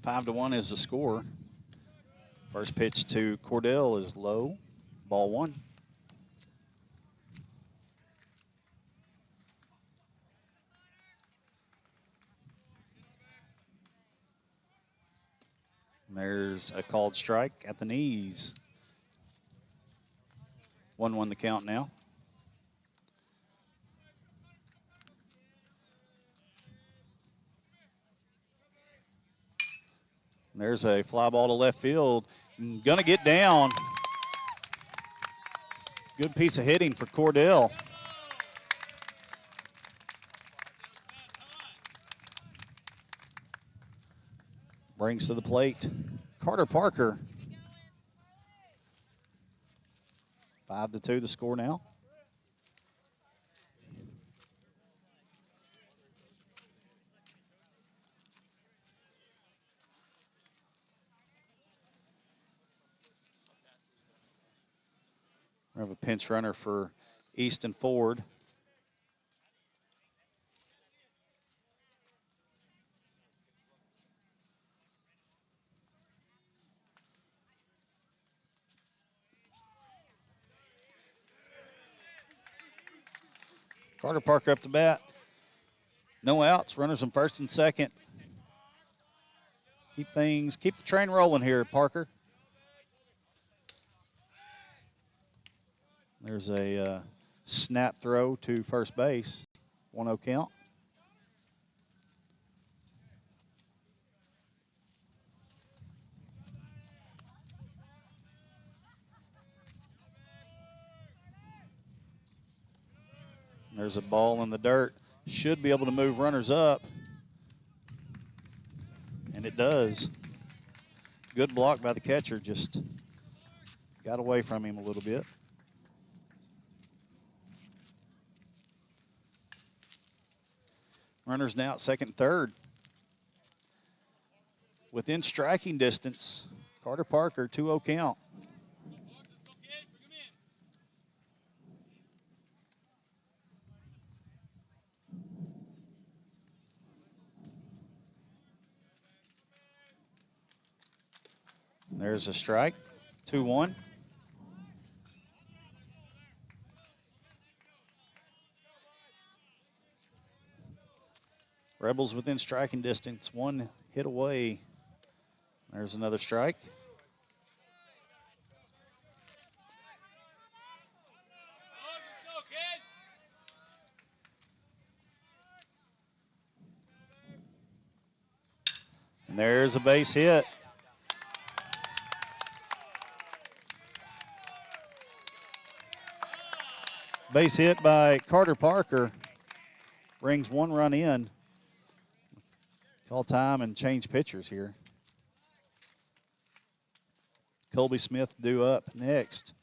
Five to 1 is the score. First pitch to Cordell is low. Ball one. There's a called strike at the knees. 1-1 the count now. There's a fly ball to left field. Gonna get down. Good piece of hitting for Cordell. Brings to the plate Carter Parker. 5-2 the score now. We have a pinch runner for Easton Ford. Carter Parker up to bat. No outs. Runners on first and second. Keep the train rolling here, Parker. There's a snap throw to first base. 1-0 count. There's a ball in the dirt. Should be able to move runners up. And it does. Good block by the catcher. Just got away from him a little bit. Runners now at second and third. Within striking distance, Carter Parker, 2-0 count. There's a strike, 2-1. Rebels within striking distance, 1 hit away. There's another strike. And there's a base hit. Base hit by Carter Parker. Brings 1 run in. Call time and change pitchers here. Colby Smith due up next.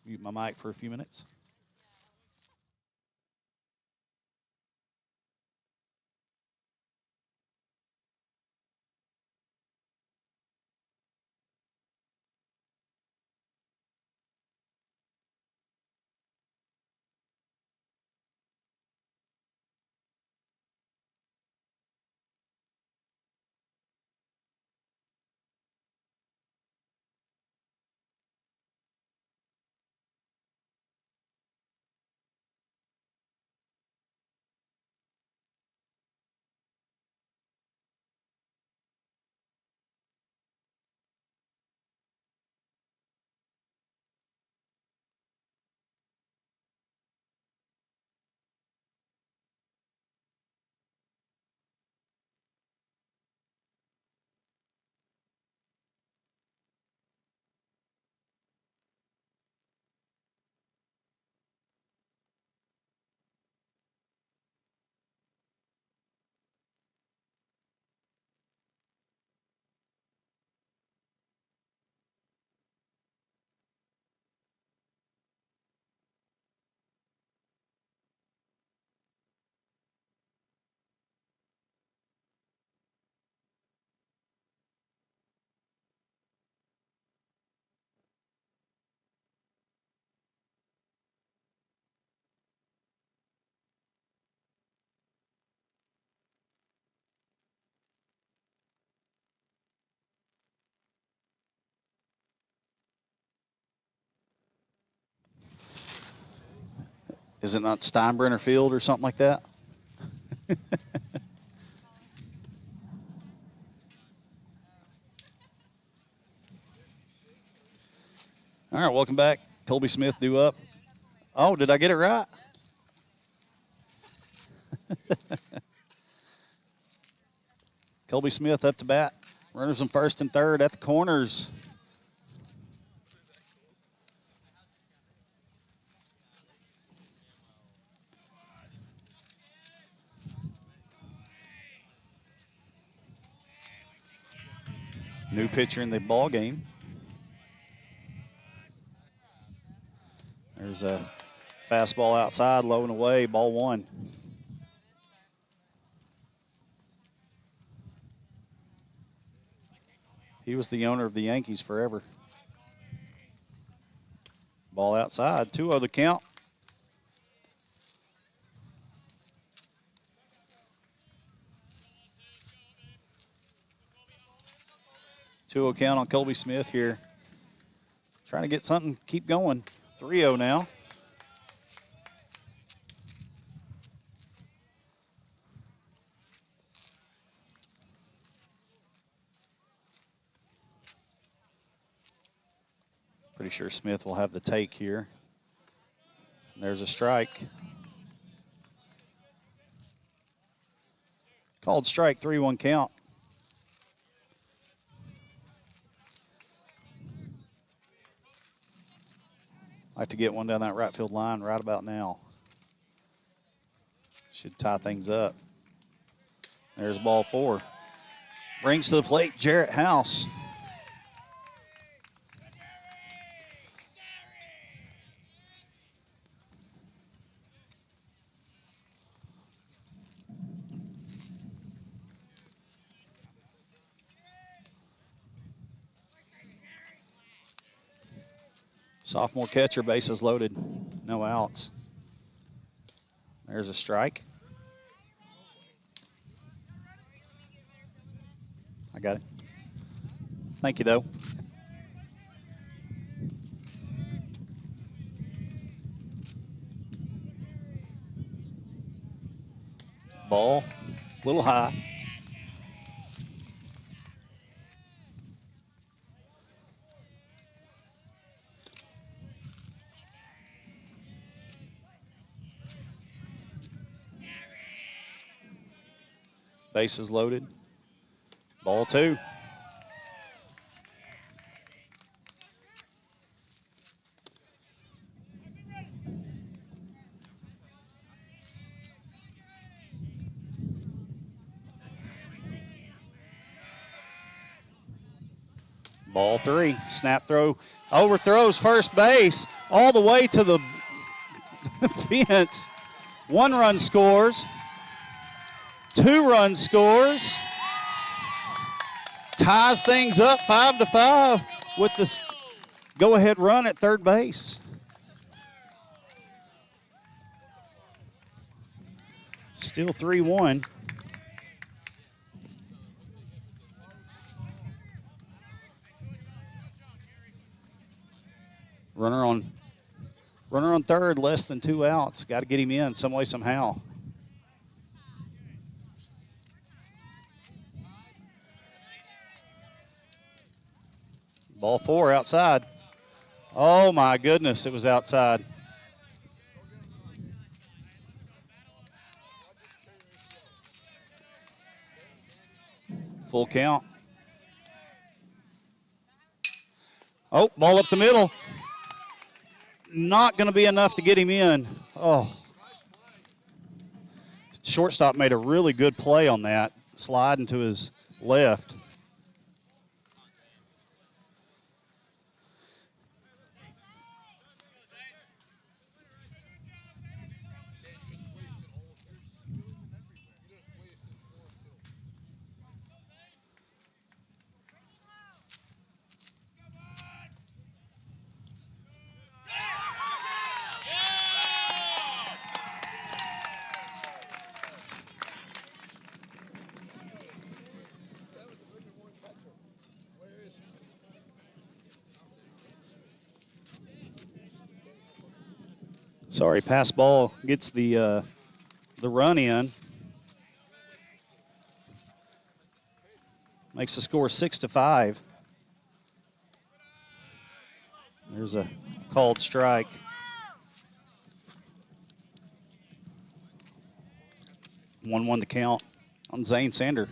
Mute my mic for a few minutes. Is it not Steinbrenner Field or something like that? All right, welcome back. Colby Smith due up. Oh, did I get it right? Colby Smith up to bat. Runners on first and third at the corners. New pitcher in the ball game. There's a fastball outside, low and away, ball one. He was the owner of the Yankees forever. Ball outside, 2-0 the count. Two-0 count on Colby Smith here. Trying to get something, keep going. 3-0 now. Pretty sure Smith will have the take here. There's a strike. Called strike, 3-1 count. Like to get one down that right field line right about now. Should tie things up. There's ball four. Brings to the plate Jarrett House. Sophomore catcher, bases loaded, no outs. There's a strike. I got it. Thank you, though. Ball, a little high. Bases loaded. Ball two. Ball three. Snap throw. Overthrows first base all the way to the fence. 1 run scores. 2 run scores. Ties things up 5-5 with the go-ahead run at third base. Still 3-1. Runner on third, less than 2 outs. Got to get him in some way, somehow. Ball four outside. Oh my goodness, it was outside. Full count. Oh, ball up the middle. Not going to be enough to get him in. Oh. Shortstop made a really good play on that, sliding to his left. Sorry, pass ball gets the run in. Makes the score 6-5. There's a called strike. One to count on Zane Sander.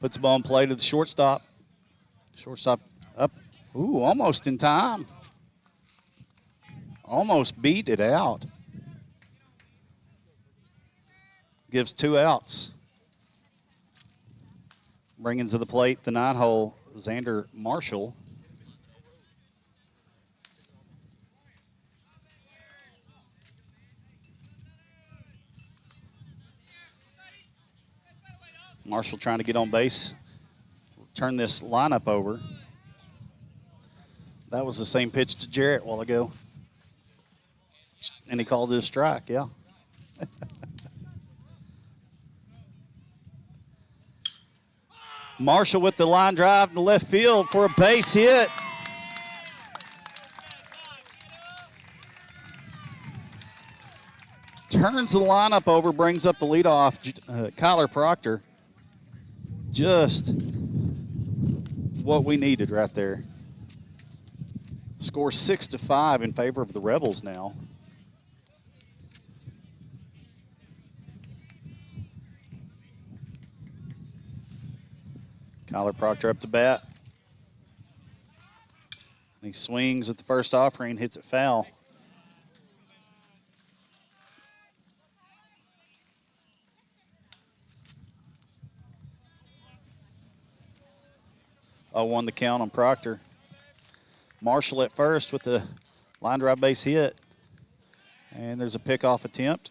Puts the ball in play to the shortstop. Shortstop up. Ooh, almost in time. Almost beat it out. Gives 2 outs. Bringing to the plate the 9-hole, Xander Marshall. Marshall trying to get on base, turn this lineup over. That was the same pitch to Jarrett a while ago. And he called it a strike, yeah. Marshall with the line drive to left field for a base hit. Turns the lineup over, brings up the leadoff, Kyler Proctor. Just what we needed right there. Score 6-5 in favor of the Rebels now. Kyler Proctor up to bat. He swings at the first offering, hits it foul. Oh, 1 the count on Proctor. Marshall at first with the line drive base hit. And there's a pickoff attempt.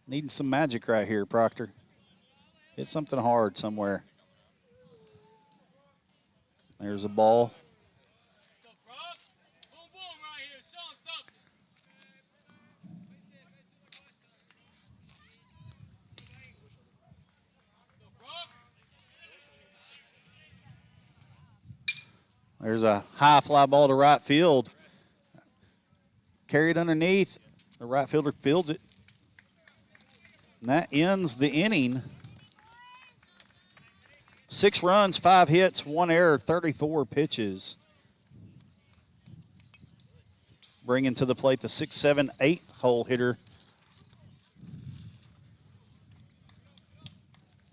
Needing some magic right here, Proctor. Hit something hard somewhere. There's a ball. There's a high fly ball to right field. Carried underneath. The right fielder fields it. And that ends the inning. 6 runs, 5 hits, 1 error, 34 pitches. Bringing to the plate the 6, 7, 8-hole hitter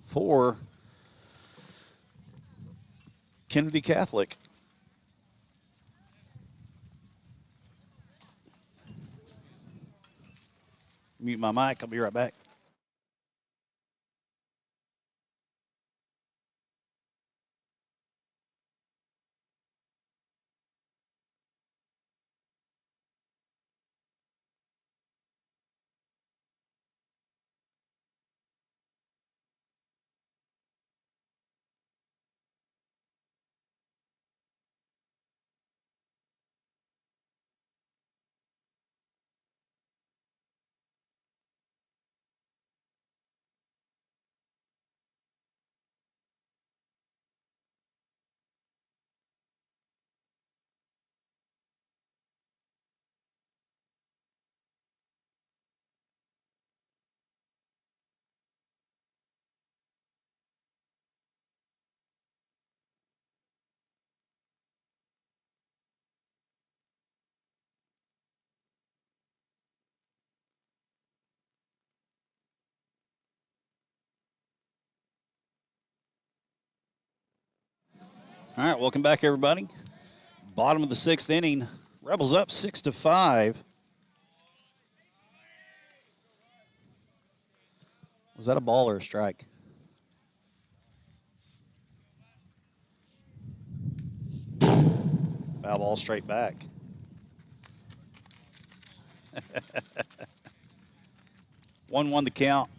for Kennedy Catholic. Mute my mic. I'll be right back. All right, welcome back, everybody. Bottom of the 6th inning. Rebels up 6-5. Was that a ball or a strike? Foul ball straight back. One the count.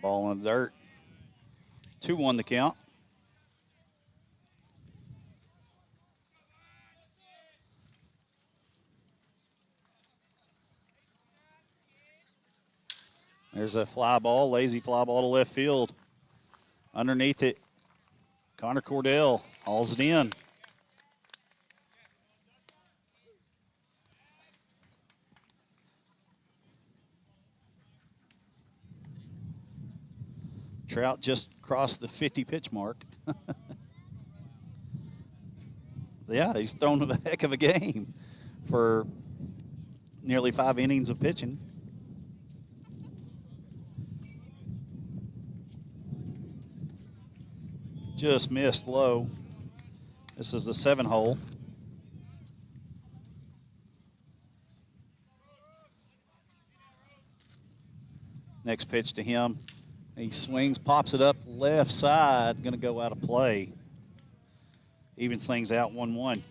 Ball in the dirt. 2-1 the count. There's a fly ball, lazy fly ball to left field. Underneath it, Connor Cordell hauls it in. Trout just crossed the 50 pitch mark. Yeah, he's thrown a heck of a game for nearly 5 innings of pitching. Just missed low. This is the 7 hole. Next pitch to him. He swings, pops it up left side, going to go out of play. Evens things out 1-1.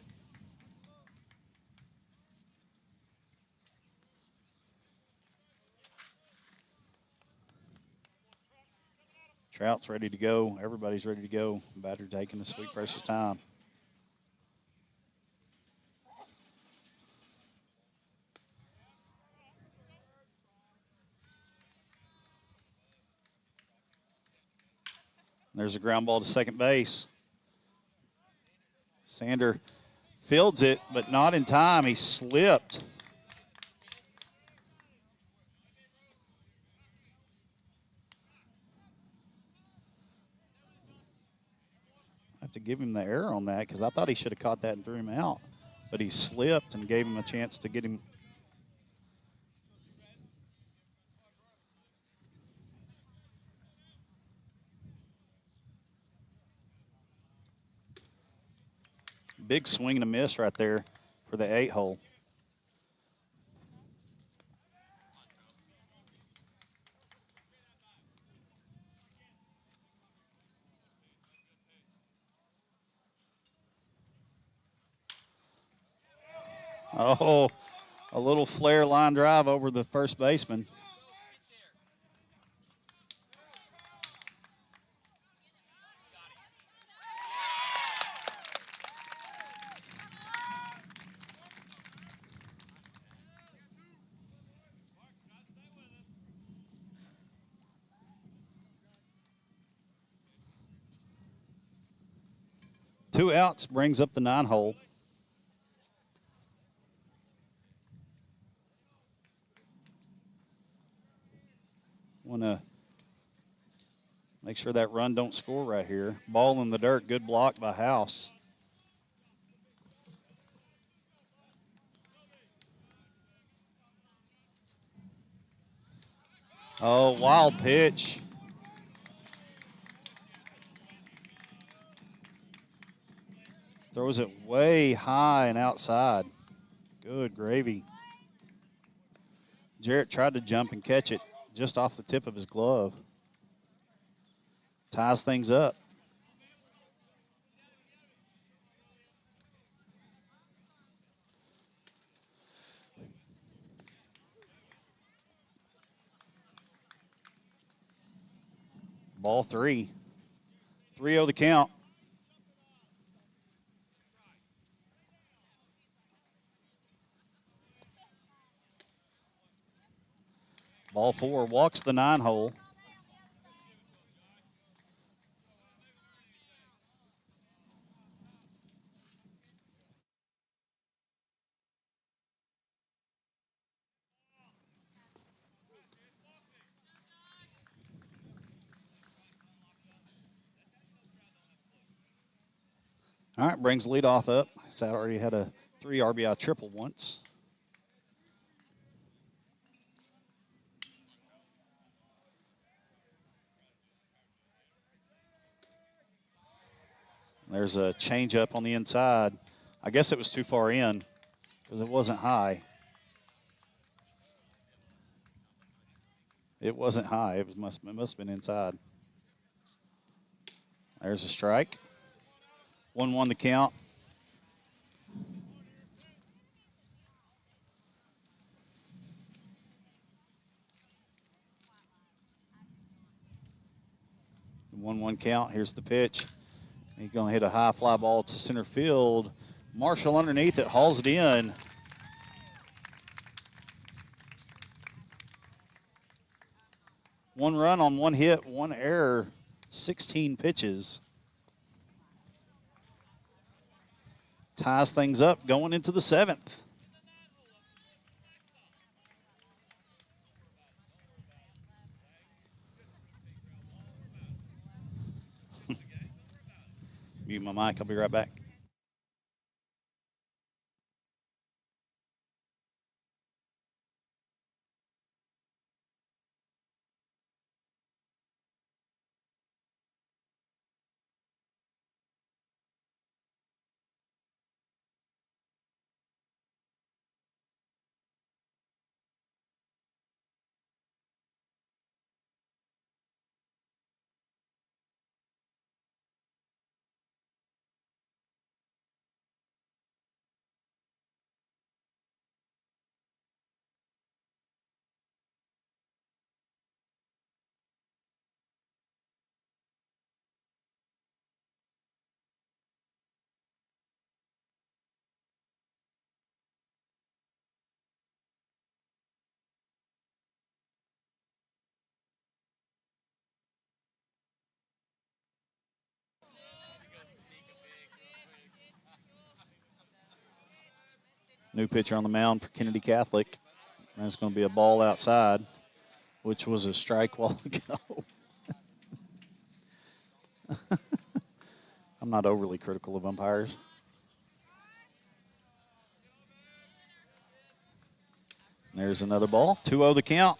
Trout's ready to go. Everybody's ready to go. Batter taking the sweet precious time. There's a ground ball to second base. Sander fields it, but not in time. He slipped. I have to give him the error on that because I thought he should have caught that and threw him out. But he slipped and gave him a chance to get him. Big swing and a miss right there for the 8 hole. Oh, a little flare line drive over the first baseman. Two outs brings up the 9 hole. Want to make sure that run don't score right here. Ball in the dirt. Good block by House. Oh, wild pitch. Throws it way high and outside. Good gravy. Jarrett tried to jump and catch it just off the tip of his glove. Ties things up. Ball 3. 3-0 the count. Ball 4 walks the 9 hole. All right, brings leadoff up. He's already had a 3 RBI triple once. There's a changeup on the inside. I guess it was too far in because it wasn't high. It wasn't high. It must have been inside. There's a strike. 1-1 the count. The 1-1 count. Here's the pitch. He's going to hit a high fly ball to center field. Marshall underneath it, hauls it in. One run on 1 hit, 1 error, 16 pitches. Ties things up going into the 7th. Mute my mic. I'll be right back. New pitcher on the mound for Kennedy Catholic. There's going to be a ball outside, which was a strike while ago. I'm not overly critical of umpires. There's another ball. 2-0 the count.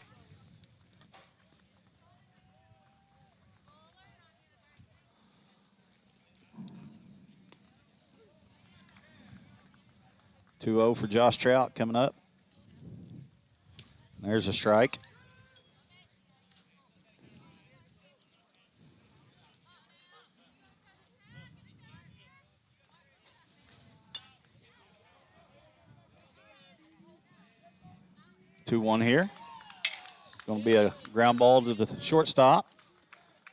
For Josh Trout coming up. There's a strike. Two one here. It's going to be a ground ball to the shortstop.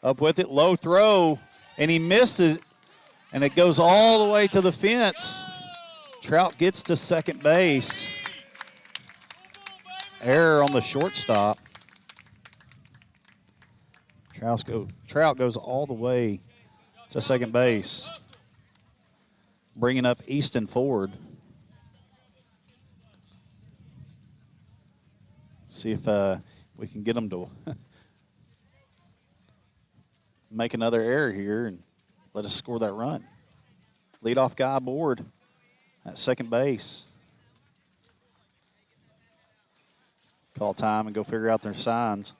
Up with it, low throw, and he missed it, and it goes all the way to the fence. Trout gets to second base. Error on the shortstop. Trout goes all the way to second base, bringing up Easton Ford. See if we can get them to make another error here and let us score that run. Leadoff guy aboard at second base. Call time and go figure out their signs.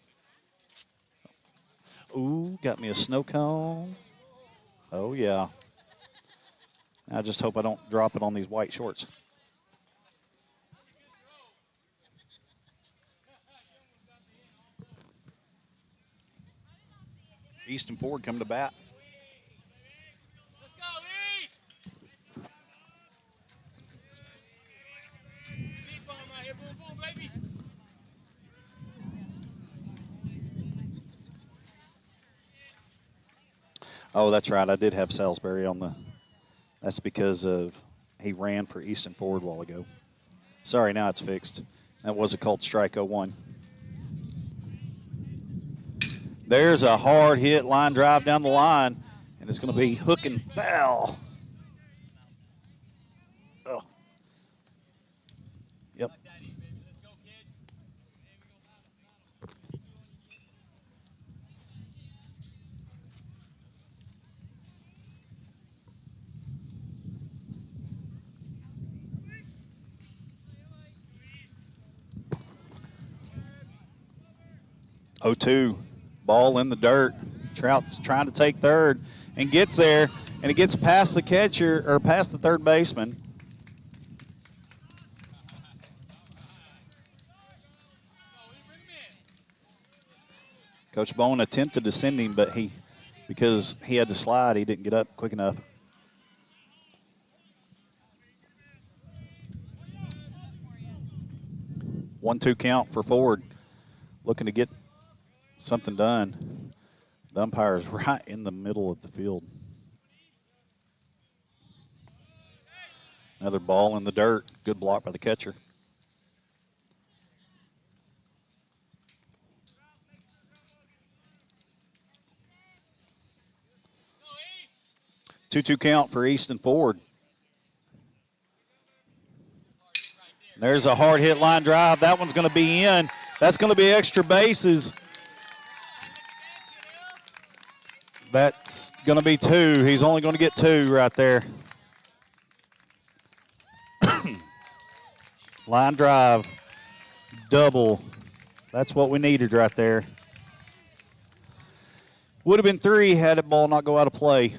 Ooh, got me a snow cone. Oh, yeah. I just hope I don't drop it on these white shorts. Easton Ford come to bat. Oh, that's right. I did have Salisbury on the. That's because of he ran for Easton Ford a while ago. Sorry, now it's fixed. That was a called strike 0-1. There's a hard hit line drive down the line, and it's going to be hook and foul. Oh. Yep. Oh, 2. Ball in the dirt. Trout's trying to take third and gets there, and it gets past the catcher or past the third baseman. Coach Bowen attempted to send him, but because he had to slide, he didn't get up quick enough. One-two count for Ford, looking to get something done. The umpire is right in the middle of the field. Another ball in the dirt. Good block by the catcher. Two-two count for Easton Ford. There's a hard hit line drive. That one's going to be in. That's going to be extra bases. That's going to be 2. He's only going to get 2 right there. Line drive, double. That's what we needed right there. Would have been 3 had that ball not go out of play.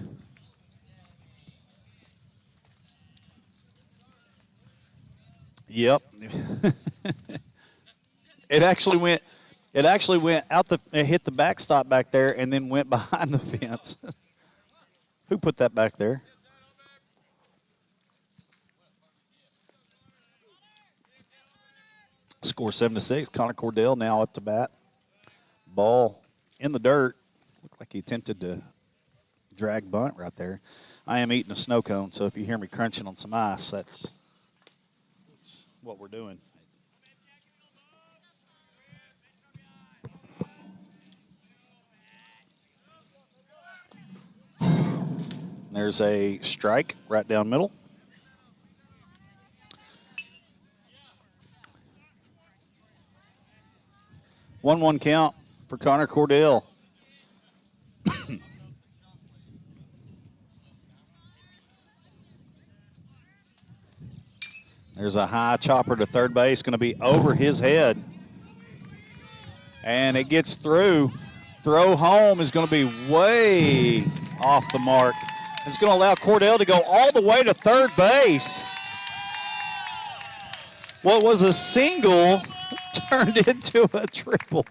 Yep. It actually went out it hit the backstop back there and then went behind the fence. Who put that back there? Score 7-6. Connor Cordell now up to bat. Ball in the dirt. Looked like he attempted to drag bunt right there. I am eating a snow cone, so if you hear me crunching on some ice, that's what we're doing. There's a strike right down middle.
1-1 count for Connor Cordell. There's a high chopper to third base, going to be over his head. And it gets through. Throw home is going to be way off the mark. It's going to allow Cordell to go all the way to third base. What was a single turned into a triple.